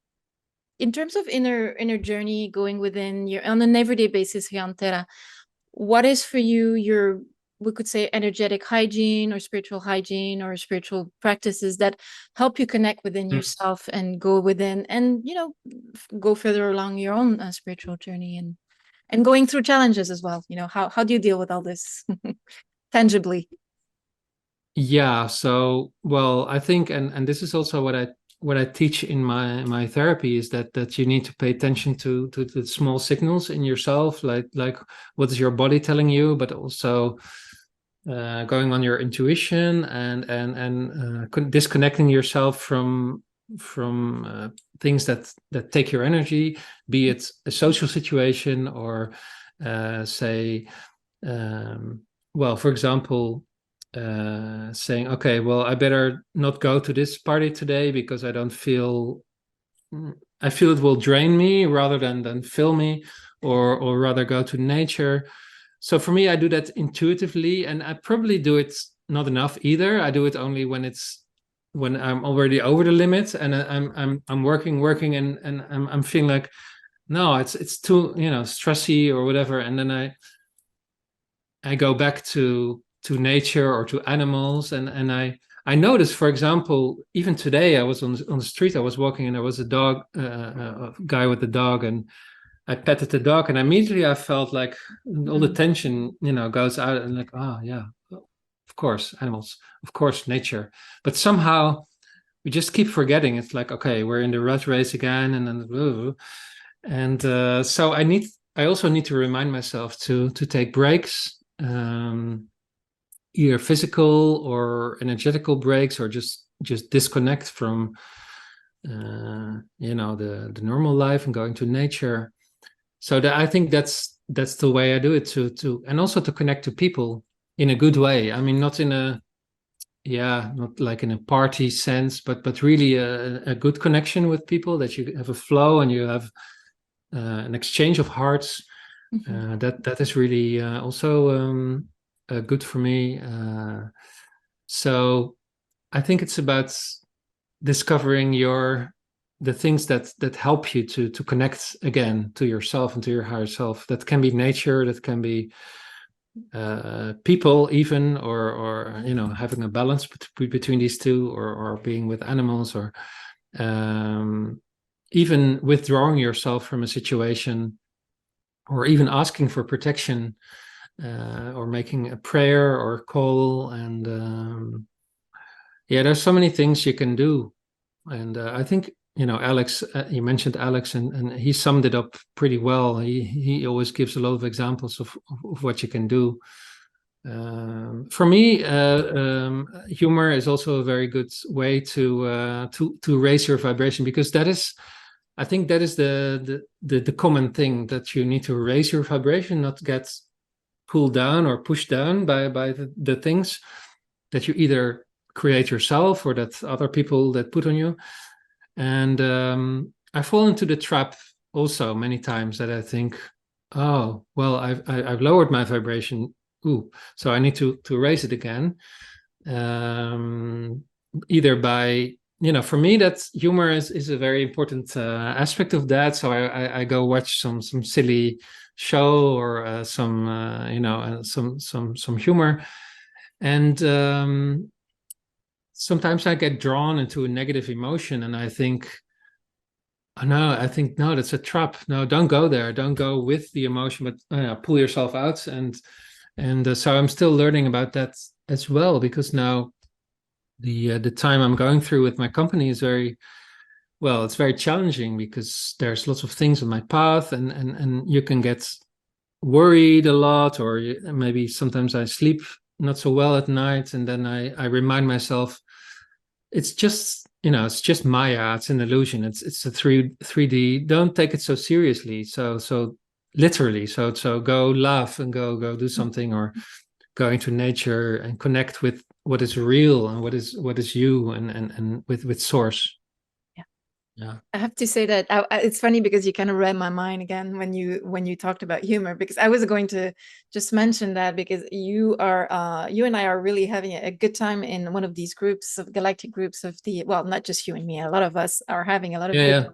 in terms of inner journey, going within your on an everyday basis here on Terra? What is for you your, we could say, energetic hygiene or spiritual hygiene or spiritual practices that help you connect within Mm. yourself and go within and go further along your own spiritual journey and going through challenges as well? How do you deal with all this tangibly? Yeah. So, well, I think, and this is also what I teach in my therapy, is that you need to pay attention to the small signals in yourself, like what is your body telling you, but also going on your intuition, and disconnecting yourself from things that take your energy, be it a social situation, or say, well, for example, saying, okay, well, I better not go to this party today because I feel it will drain me rather than fill me, or rather go to nature. So for me, I do that intuitively, and I probably do it not enough either. I do it only when I'm already over the limit, and I'm working, and I'm feeling like, no, it's too stressy or whatever, and then I go back to nature or to animals, and I noticed, for example, even today I was on the street, I was walking, and there was a dog, a guy with a dog, and I petted the dog, and immediately I felt like all the Mm. tension, goes out, and like, oh yeah, of course, animals, of course, nature. But somehow we just keep forgetting. It's like, okay, we're in the rat race again, and then, so I also need to remind myself to take breaks, either physical or energetical breaks, or just disconnect from the normal life and going to nature. So I think that's the way I do it, to and also to connect to people in a good way. I mean, not in a not like in a party sense, but really a good connection with people, that you have a flow and you have an exchange of hearts. That is really also good for me. So I think it's about discovering the things that help you to connect again to yourself and to your higher self. That can be nature, that can be people even, or having a balance between these two, or being with animals, or even withdrawing yourself from a situation, or even asking for protection, or making a prayer or a call. And there's so many things you can do. And I think, Alex, you mentioned Alex, and he summed it up pretty well. He always gives a lot of examples of what you can do. For me, humor is also a very good way to raise your vibration, because I think that is the common thing, that you need to raise your vibration, not get pulled down or pushed down by the things that you either create yourself or that other people that put on you. And I fall into the trap also many times, that I think, oh, well, I've lowered my vibration. Ooh, so I need to raise it again. Either by, for me, that humor is a very important aspect of that. So I go watch some silly show, or some humor. And sometimes I get drawn into a negative emotion, and I think, oh, no, no, that's a trap. No, don't go there. Don't go with the emotion, but pull yourself out. And so I'm still learning about that as well, because now the time I'm going through with my company is it's very challenging, because there's lots of things on my path, and you can get worried a lot, or maybe sometimes I sleep not so well at night, and then I remind myself, it's just Maya, it's an illusion, it's a 3D, don't take it so seriously, so literally, so go laugh and go do something, or go into nature and connect with what is real, and what is you, and with source. Yeah. I have to say that it's funny, because you kind of read my mind again when you talked about humor, because I was going to just mention that, because you and I are really having a good time in one of these groups, of galactic groups, of not just you and me, a lot of us are having a lot of good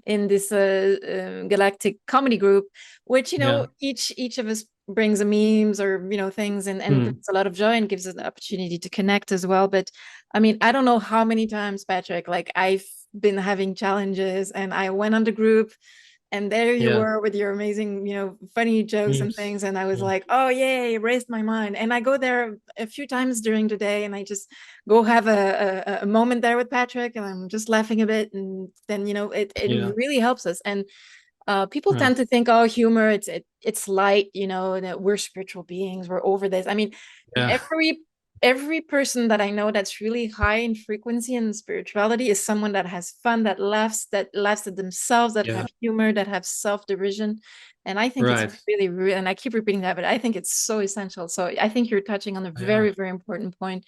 in this galactic comedy group, which each of us brings a memes or things, and brings a lot of joy, and gives us the opportunity to connect as well. But I mean, I don't know how many times, Patrick, like I've been having challenges, and I went on the group, and there you were with your amazing funny jokes and things, and I was like, oh yay, raised my mind. And I go there a few times during the day, and I just go have a moment there with Patrick, and I'm just laughing a bit, and then it really helps us. And people tend to think, oh, humor, it's light, that we're spiritual beings, we're over this. I mean, every person that I know that's really high in frequency and spirituality is someone that has fun, that laughs at themselves, that have humor, that have self-derision. And I think it's really, really, and I keep repeating that, but I think it's so essential. So I think you're touching on a very, very important point.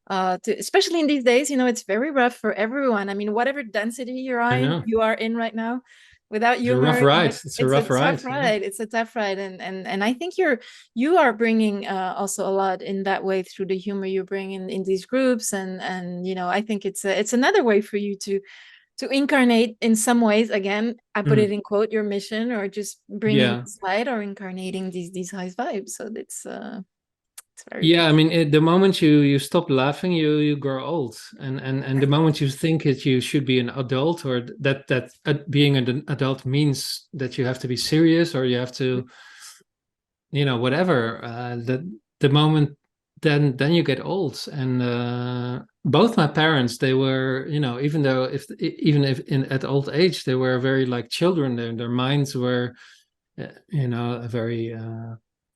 Especially in these days, it's very rough for everyone. I mean, whatever density you are in right now, without humor, it's a rough ride. It's a tough ride, and I think you are bringing also a lot in that way, through the humor you bring in these groups, and I think it's another way for you to incarnate in some ways. Again, I put it in quote, your mission, or just bringing this light, or incarnating these high vibes. So it's very I mean, the moment you stop laughing, you grow old, and the moment you think that you should be an adult, or that being an adult means that you have to be serious, or you have to whatever, the moment then you get old. And both my parents, they were even if at old age, they were very like children. Their minds were very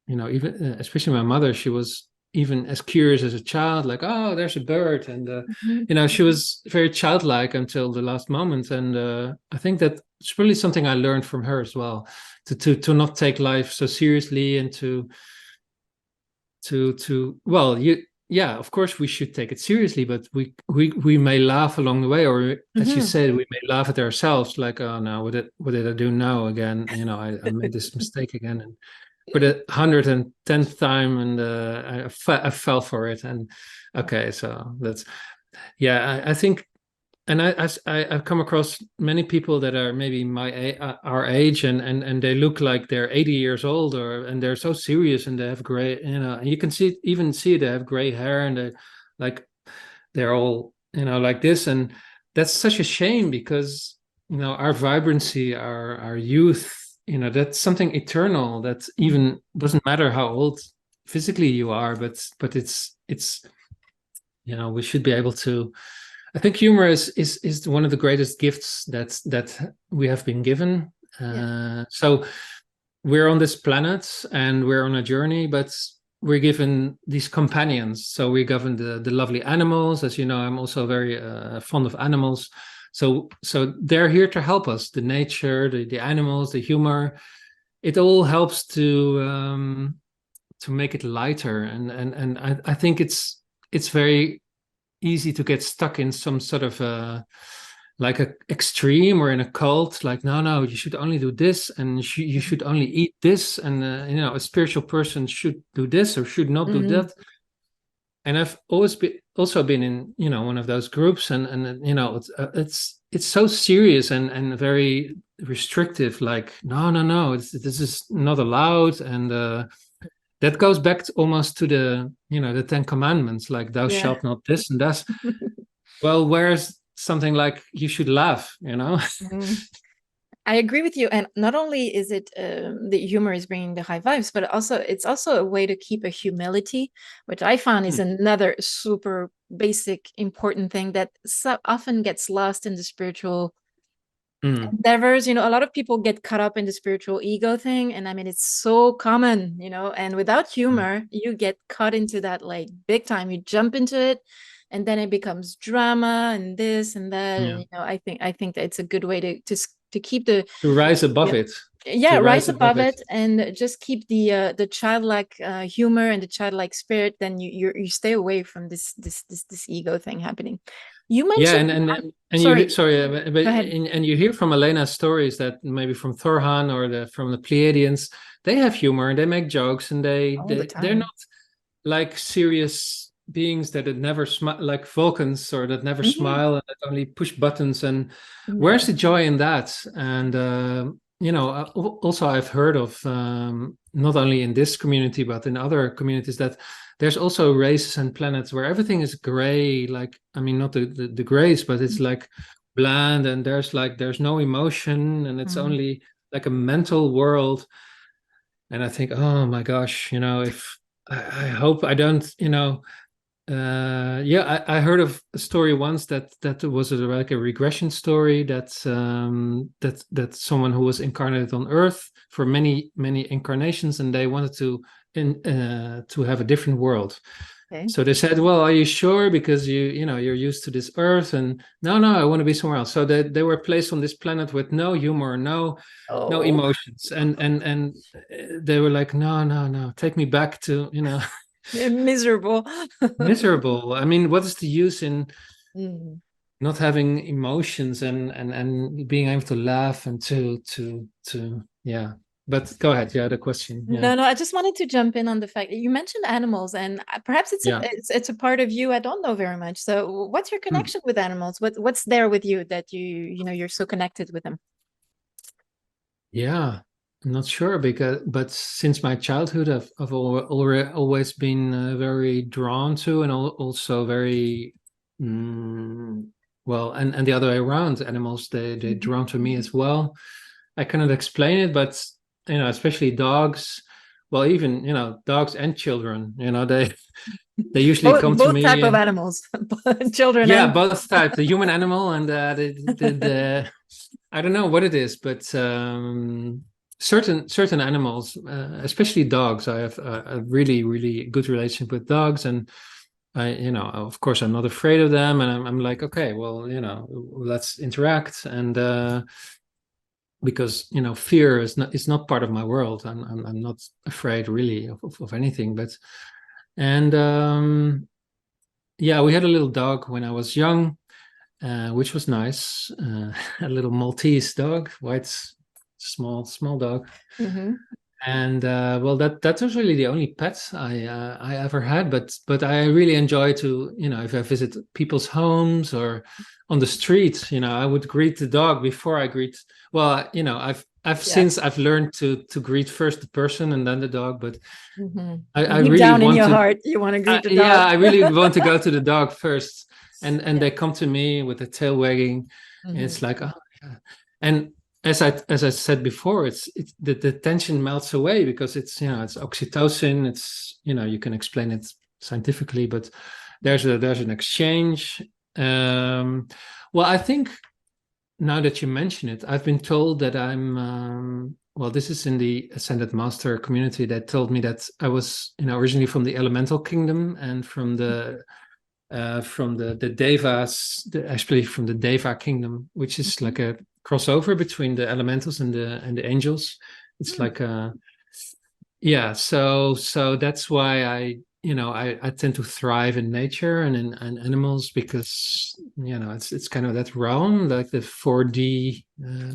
even especially my mother, she was even as curious as a child, like, oh, there's a bird. And, Mm-hmm. she was very childlike until the last moment. And I think that it's really something I learned from her as well, to not take life so seriously, and well, yeah, of course we should take it seriously, but we may laugh along the way, or as you Mm-hmm. said, we may laugh at ourselves, like, oh no, what did I do now again? I made this mistake again, and for the 110th time, and I fell for it. And okay, so that's, yeah, I think, and I've come across many people that are maybe our age, and they look like they're 80 years old, and they're so serious, and they have gray, and you can see they have gray hair, and they, like, they're all, like this. And that's such a shame, because our vibrancy, our youth, that's something eternal, that even doesn't matter how old physically you are, but it's we should be able to. I think humor is one of the greatest gifts that we have been given. Yeah. So we're on this planet, and we're on a journey, but we're given these companions. So we're given the lovely animals. As you know, I'm also very fond of animals. So they're here to help us. The nature, the animals, the humor, it all helps to make it lighter. And I think it's very easy to get stuck in some sort of like a extreme, or in a cult, like, no, you should only do this, and you should only eat this, and a spiritual person should do this or should not do Mm-hmm. that. And I've always also been in one of those groups, and it's so serious and very restrictive, like, no, this is not allowed. And that goes back almost to the 10 Commandments, like, thou Yeah. shalt not this and that. Well, where's something like you should laugh? Mm. I agree with you. And not only is it the humor is bringing the high vibes, but it's also a way to keep a humility, which I found is Hmm. another super basic important thing that so often gets lost in the spiritual Hmm. endeavors. A lot of people get caught up in the spiritual ego thing, and I mean it's so common, and without Hmm. humor you get caught into that like big time. You jump into it, and then it becomes drama and this and that. And Yeah. I think that it's a good way to keep the To rise above yeah it. yeah To rise rise above above it. it and just keep the childlike humor and the childlike spirit. Then you stay away from this ego thing happening. You Yeah, mentioned, and you, sorry, sorry, but go ahead. and you hear from Elena's stories that maybe from Thorhan, or from the Pleiadians, they have humor and they make jokes, and All the they're time. not like serious beings that never smile, like Vulcans, or that never Hmm. smile and that only push buttons. And where's No. the joy in that? And also I've heard of, not only in this community but in other communities, that there's also races and planets where everything is gray. Like, I mean, not the grays, but it's like bland, and there's no emotion, and it's Mm. only like a mental world. And I think, oh my gosh, if I hope I don't, yeah, I heard of a story once that was like a regression story, that someone who was incarnated on Earth for many many incarnations, and they wanted to have a different world. Okay. So they said, well, are you sure? Because you're used to this Earth, and no, I want to be somewhere else. So they were placed on this planet with no humor, no Oh, emotions, and they were like, no, take me back to miserable. miserable. I mean, what is the use in Mm. not having emotions, and being able to laugh, and to yeah. But go ahead. Yeah, the question. Yeah. No, I just wanted to jump in on the fact that you mentioned animals, and perhaps Yeah. it's a part of you I don't know very much. So, what's your Hmm. connection with animals? What's there with you that you're so connected with them? Yeah. I'm not sure, but since my childhood, always been very drawn to, and also very, mm, well, and the other way around. Animals, they Mhm. drawn to me as well. I cannot explain it, but especially dogs. Well, even dogs and children. They usually come to Both type of me. animals, children Yeah, and both types, the human animal, and the I don't know what it is, but certain animals, especially dogs. I have a really really good relationship with dogs, and of course, I'm not afraid of them, and I'm like, okay, well, let's interact, and because fear is not part of my world. I'm not afraid really of anything, but and yeah, we had a little dog when I was young, which was nice. A little Maltese dog, white, small dog. Mm-hmm. And well, that was really the only pet I ever had. But I really enjoy to, if I visit people's homes or on the street, I would greet the dog before I greet. Well, I've Yeah. since I've learned to greet first the person and then the dog. But Mm-hmm. I Deep really down in want your to. heart, you want to greet the Yeah, dog. I really want to go to the dog first, and Yeah. they come to me with the tail wagging, and Mm-hmm. it's like, oh yeah. And as I said before, it's the tension melts away because it's oxytocin. It's you can explain it scientifically, but there's an exchange. Well, I think now that you mention it, I've been told that I'm well, this is in the Ascended Master community that told me that I was, originally from the elemental kingdom and from the Devas, actually from the Deva kingdom, which is like a crossover between the elementals and the angels. It's like a yeah. So that's why I tend to thrive in nature and in animals because it's kind of that realm, like the 4D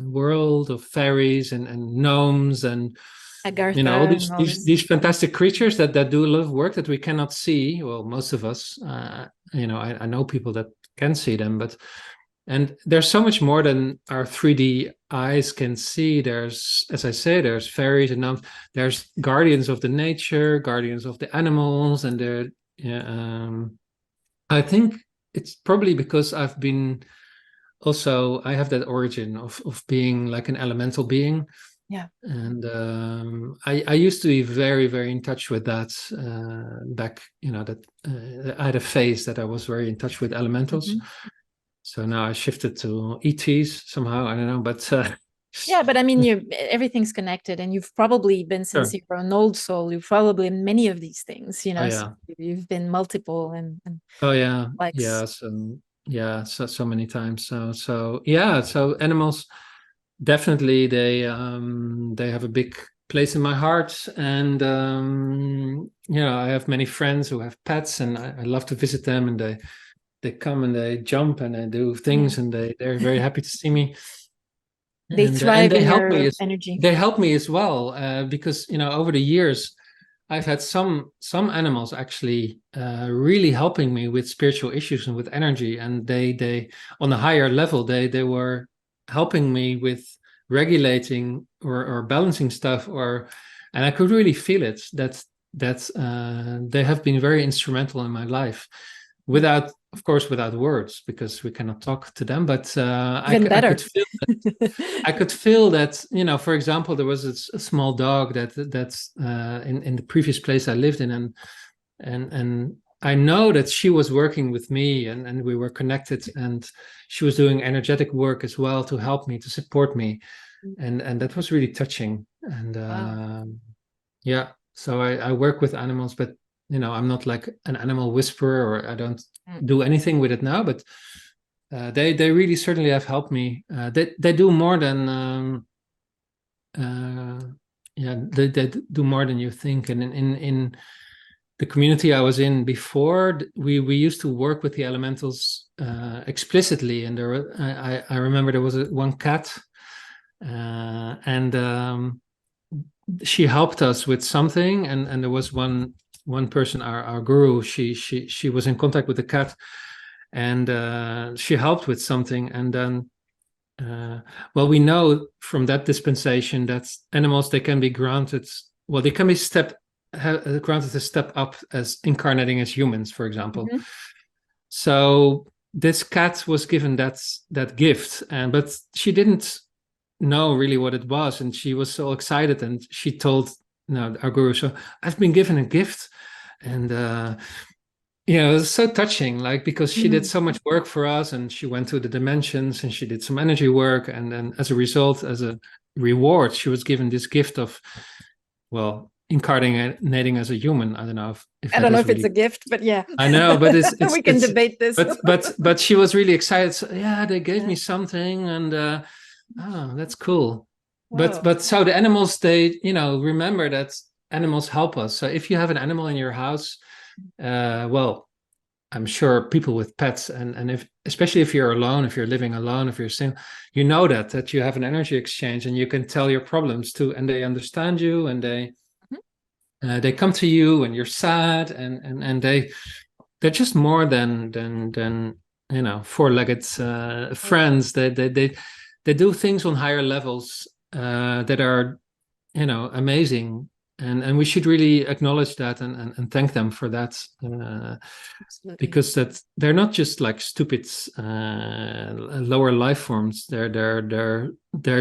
world of fairies and gnomes and Agartha all and these all these this. these fantastic creatures that do a lot of work that we cannot see. Well, most of us, I know people that can see them, and there's so much more than our 3D eyes can see. There's, as I say, there's fairies and gnomes. There's guardians of the nature, guardians of the animals, and they're. Yeah, I think it's probably because I've been also I have that origin of being like an elemental being. Yeah. And I used to be very, very in touch with that back, that I had a phase that I was very in touch with elementals. Mm-hmm. So now I shifted to ETs somehow. I don't know, but Yeah, but I mean, everything's connected, and you've probably been, since sure. you're an old soul, you've probably been many of these things, Oh so yeah. you've been multiple and Oh yeah. like Yes. And yeah. So many times. So yeah. So animals definitely they have a big place in my heart, and I have many friends who have pets, and I love to visit them, and they come and they jump and they do yeah. things, and they're very happy to see me, They and thrive they in help me your as energy. they help me as well, because over the years I've had some animals actually really helping me with spiritual issues and with energy, and they on a higher level they were helping me with regulating or balancing stuff, and I could really feel it that they have been very instrumental in my life, without, of course, without words, because we cannot talk to them, but Even I could better. feel I could feel that, for example, there was a small dog that's in the previous place I lived in, and I know that she was working with me, and we were connected, and she was doing energetic work as well to help me, to support me, and that was really touching. And Wow. yeah, so I work with animals, but I'm not like an animal whisperer, or I don't Mm. do anything with it now, but they really certainly have helped me. They do more than uh, yeah, they do more than you think. And in the community I was in before, we used to work with the elementals explicitly. And I remember there was one cat, and she helped us with something. And there was one person, our guru. She was in contact with the cat, and she helped with something, and then well, we know from that dispensation that animals, they can be granted, well, they can be granted a step up as incarnating as humans, for example. Mhm. So this cat was given that gift, and but she didn't know really what it was, and she was so excited, and she told our guru, so I've been given a gift. And it was so touching, like, because she did Mhm. so much work for us, and she went to the dimensions, and she did some energy work, and then as a result, as a reward, she was given this gift of, well, incarnating as a human. I don't know if I that don't know is if it's really. a gift, but yeah. I know, but We can it's debate this. but she was really excited. So, yeah, they gave Yeah. me something, and that's cool. Wow. But so the animals, they, remember that animals help us. So if you have an animal in your house, well, I'm sure people with pets, and if, especially if you're alone, if you're living alone, if you're single, you know that you have an energy exchange, and you can tell your problems too, and they understand you, and they come to you when you're sad, and they're just more than four-legged friends. They do things on higher levels that are amazing, and we should really acknowledge that, and thank them for that, Absolutely. because that they're not just like stupid lower life forms. They're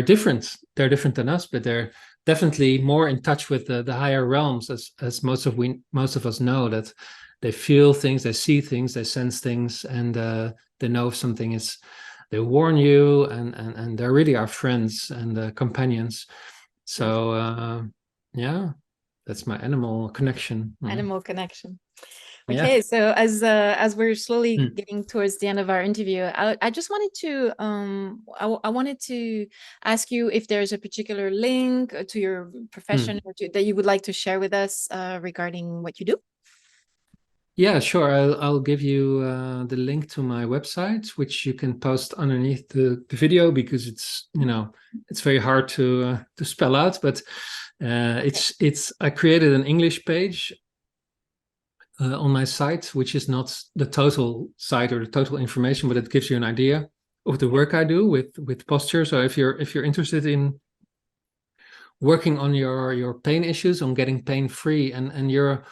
different. They're different than us, but they're definitely more in touch with the higher realms, as most of us know, that they feel things, they see things, they sense things, and they know if something is. They warn you, and they're really our friends and companions. So yeah, that's my animal connection. Animal connection. Yeah. Okay, so as we're slowly Mm. getting towards the end of our interview, I just wanted to I wanted to ask you if there's a particular link to your profession Mm. or that you would like to share with us regarding what you do. Yeah, sure. I'll give you the link to my website, which you can post underneath the video, because it's very hard to spell out. But it's I created an English page on my site, which is not the total site or the total information, but it gives you an idea of the work I do with posture. So if you're interested in working on your pain issues, on getting pain free, and you're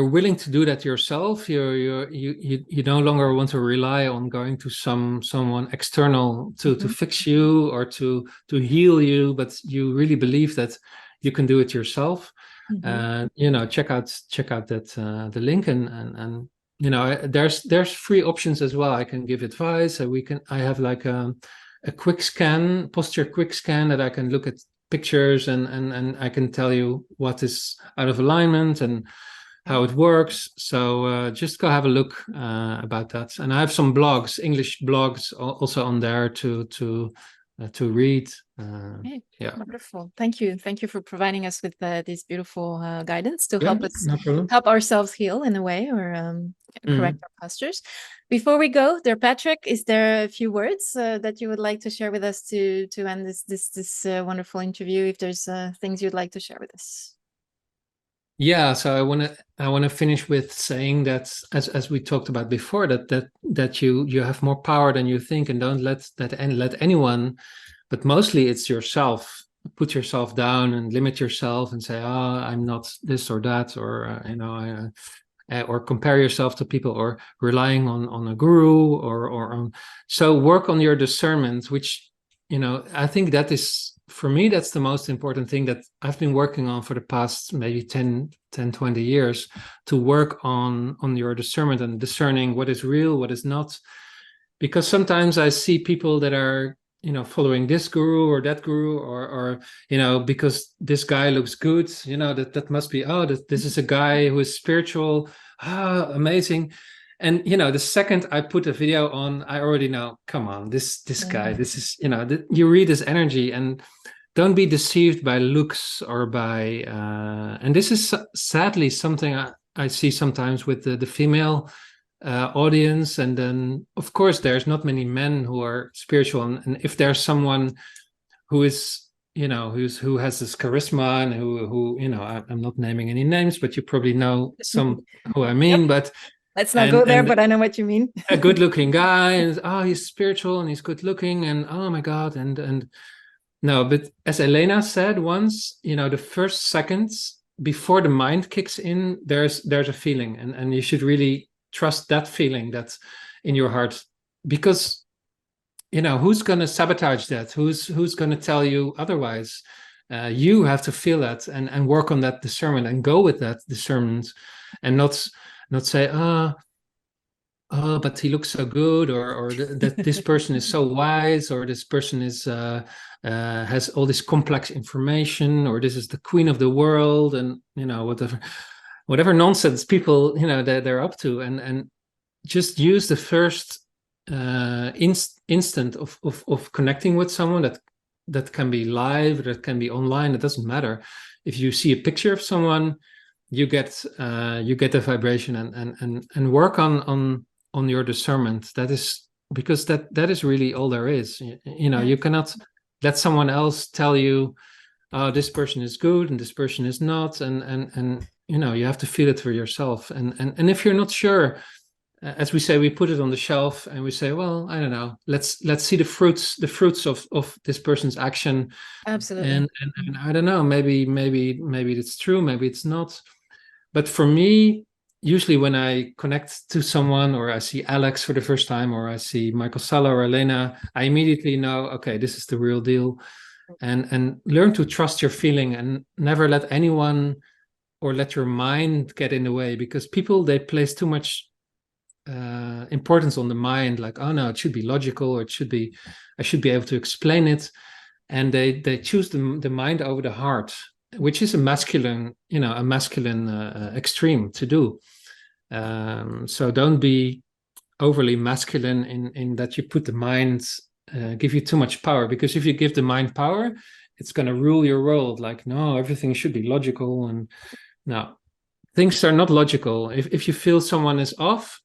willing to do that yourself, you no longer want to rely on going to someone external to fix you or to heal you, but you really believe that you can do it yourself. Check out that the link, and there's free options as well. I can give advice. I have like a quick scan, posture quick scan, that I can look at pictures, and I can tell you what is out of alignment and how it works. So just go have a look about that. And I have some blogs, English blogs, also on there to read. Okay, Yeah. wonderful. Thank you for providing us with this beautiful guidance to Yeah, help us no problem. help ourselves heal in a way, or correct our postures. Before we go there, Patrick, is there a few words that you would like to share with us to end this wonderful interview? If there's things you'd like to share with us. Yeah, so I wanna finish with saying that, as we talked about before, that you have more power than you think, and don't let anyone, but mostly it's yourself, put yourself down and limit yourself and say, oh, I'm not this or that, or or compare yourself to people, or relying on a guru, or on. So work on your discernment, which I think that is, for me, that's the most important thing that I've been working on for the past maybe 10 20 years, to work on your discernment and discerning what is real, what is not. Because sometimes I see people that are following this guru or that guru, or because this guy looks good, that must be, oh, this is a guy who is spiritual. Amazing. And the second I put a video on, I already know, come on, this guy, this is, you read his energy, and don't be deceived by looks or by and this is sadly something I see sometimes with the female audience. And then of course there's not many men who are spiritual, and if there's someone who is who has this charisma, and who I'm not naming any names, but you probably know some who I mean. Yep. But Let's not go there, but I know what you mean. a good looking guy, and he's spiritual and he's good looking, and oh my god, and no, but as Elena said once, the first seconds before the mind kicks in, there's a feeling, and you should really trust that feeling that's in your heart, because who's going to sabotage that? Who's going to tell you otherwise? You have to feel that, and work on that discernment, and go with that discernment, and not say, oh, but he looks so good, or that this person is so wise, or this person is has all this complex information, or this is the queen of the world, and whatever nonsense people they're up to, and just use the first instant of connecting with someone, that can be live, that can be online, it doesn't matter. If you see a picture of someone, you get the vibration, and work on your discernment. That is because that is really all there is. You cannot let someone else tell you, oh, this person is good and this person is not, and you have to feel it for yourself. And if you're not sure, as we say, we put it on the shelf and we say, well, I don't know, let's see the fruits of this person's action. Absolutely. And I don't know, maybe it's true, maybe it's not. But for me, usually when I connect to someone, or I see Alex for the first time, or I see Michael Sala or Elena, I immediately know, okay, this is the real deal. And learn to trust your feeling, and never let anyone or let your mind get in the way, because people, they place too much importance on the mind, like, oh no, it should be logical, or I should be able to explain it. And they choose the mind over the heart, which is a masculine extreme to do. So don't be overly masculine in that you put the mind, give you too much power, because if you give the mind power, it's going to rule your world. Like, no, everything should be logical, and no, things are not logical. If you feel someone is off,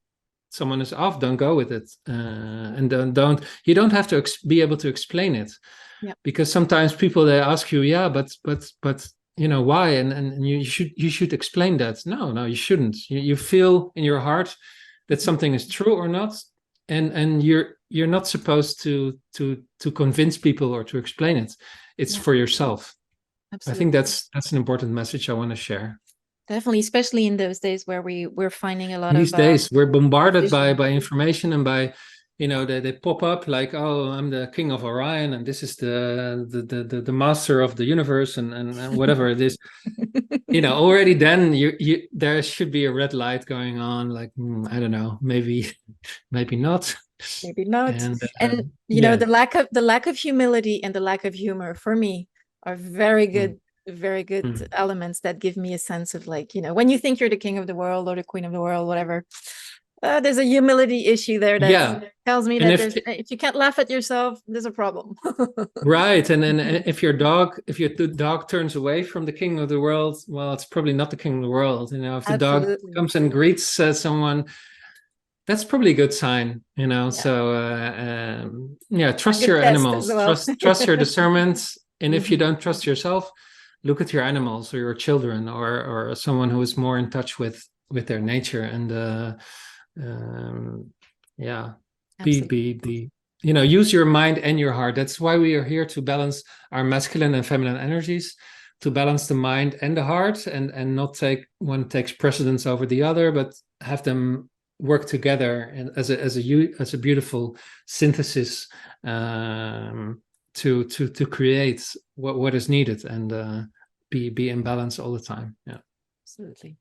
don't go with it. And you don't have to be able to explain it. Yeah. Because sometimes people, they ask you, yeah, but why, and you should explain that. No, you shouldn't. You feel in your heart that something is true or not, and you're not supposed to convince people or to explain it. It's for yourself. Absolutely. I think that's an important message I want to share. Definitely, especially in those days where we're finding a lot These of days we're bombarded by vision. information, and by they pop up like, oh, I'm the king of Orion, and this is the master of the universe, and whatever it is. Already then you there should be a red light going on, like, I don't know, maybe not. Maybe not. And yeah. the lack of humility and the lack of humor for me are very good elements that give me a sense of, like, when you think you're the king of the world or the queen of the world, whatever, there's a humility issue there that tells me that if you can't laugh at yourself, there's a problem. Right. And then if your dog turns away from the king of the world, well, it's probably not the king of the world. If the dog comes and greets someone, that's probably a good sign. So trust your animals, trust your discernment. And if you don't trust yourself, look at your animals or your children, or someone who is more in touch with their nature. And be use your mind and your heart. That's why we are here, to balance our masculine and feminine energies, to balance the mind and the heart, and not take one takes precedence over the other, but have them work together and as a beautiful synthesis, to create what is needed, and be in balance all the time. Yeah, absolutely.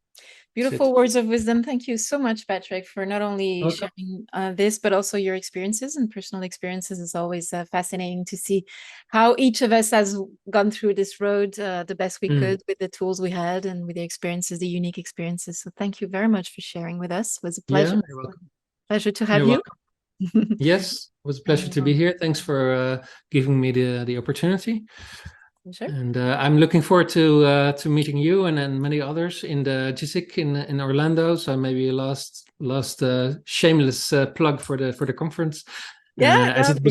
Beautiful words of wisdom. Thank you so much, Patrick, for not only sharing this, but also your experiences and personal experiences. It's always fascinating to see how each of us has gone through this road the best we could, with the tools we had and with the experiences, the unique experiences. So thank you very much for sharing with us. It was a pleasure. Yeah, you're welcome. Pleasure to have you. Yes, it was a pleasure to be here. Thanks for giving me the opportunity. Sure. And I'm looking forward to meeting you and many others in the GISIC in Orlando. So maybe a last shameless plug for the conference. Yeah, as it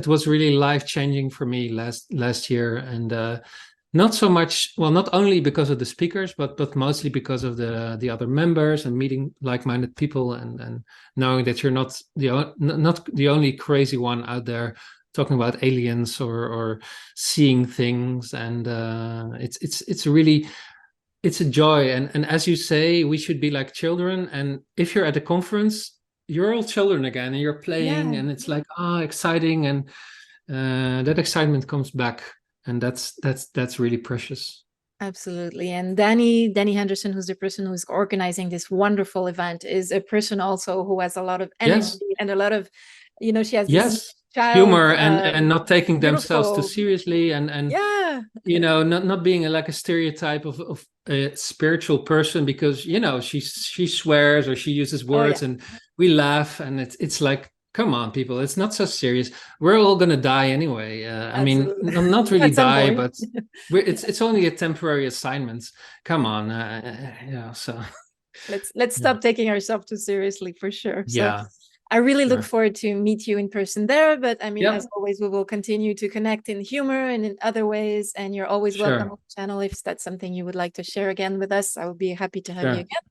was really life changing for me last year, and not so much, well, not only because of the speakers, but mostly because of the other members, and meeting like-minded people, and knowing that you're not the only crazy one out there talking about aliens or seeing things. And it's a joy, and as you say, we should be like children. And if you're at a conference, you're all children again, and you're playing, and it's like, exciting, and that excitement comes back, and that's really precious. Absolutely. And Danny Henderson, who's the person who's organizing this wonderful event, is a person also who has a lot of energy Yes. and a lot of, she has this Yes. child, Humor and not taking themselves too beautiful. seriously and Yeah. not being like a stereotype of a spiritual person, because she swears or she uses Oh, words yeah. and we laugh, and it's like, come on, people, it's not so serious. We're all gonna die anyway. I mean, Absolutely. not really At some die, point. but it's only a temporary assignment. Come on, so Let's stop taking ourselves too seriously, for sure. So yeah, I really look sure, forward to meet you in person there. But I mean, as yep, always, we will continue to connect in humor and in other ways. And you're always welcome sure, on the channel if that's something you would like to share again with us. I would be happy to have you sure. again.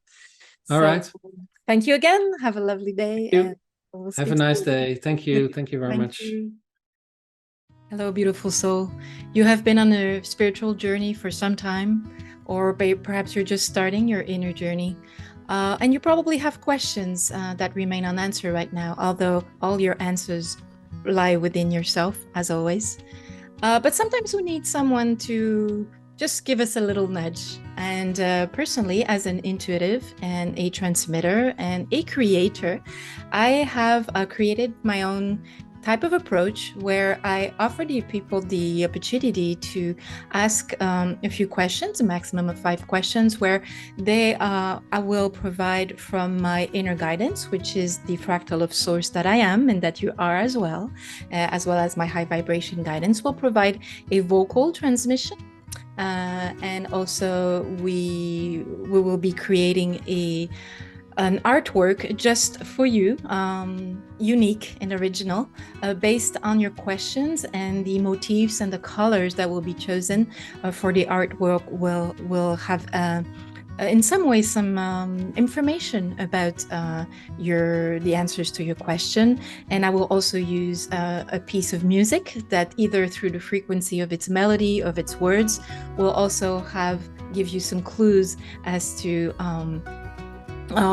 All So right, thank you again. Have a lovely thank day, and you. we'll Have a speak nice soon. day. Thank you very Thank much. you. Hello, beautiful soul. You have been on a spiritual journey for some time, or perhaps you're just starting your inner journey. And you probably have questions that remain unanswered right now, although all your answers lie within yourself, as always. But sometimes we need someone to just give us a little nudge. And personally, as an intuitive and a transmitter and a creator, I have created my own type of approach where I offer the people the opportunity to ask a few questions, a maximum of 5 questions, where I will provide from my inner guidance, which is the fractal of source that I am and that you are as well as my high vibration guidance will provide a vocal transmission. And also we will be creating an artwork just for you, unique and original, based on your questions, and the motifs and the colors that will be chosen for the artwork will have in some ways some information about the answers to your question. And I will also use a piece of music that, either through the frequency of its melody, of its words, will also give you some clues as to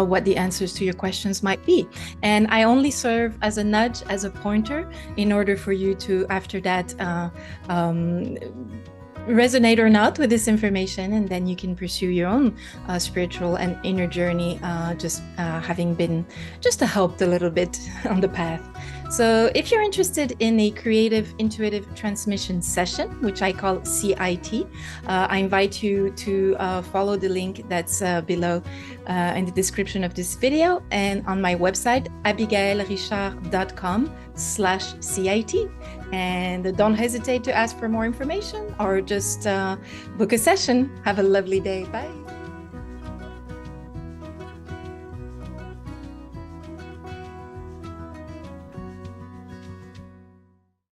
what the answers to your questions might be. And I only serve as a nudge, as a pointer, in order for you to, after that, resonate or not with this information, and then you can pursue your own spiritual and inner journey, just having been just helped a little bit on the path. So if you're interested in a creative intuitive transmission session, which I call CIT, I invite you to follow the link that's below in the description of this video, and on my website, abigailrichard.com/CIT. And don't hesitate to ask for more information or just book a session. Have a lovely day. Bye.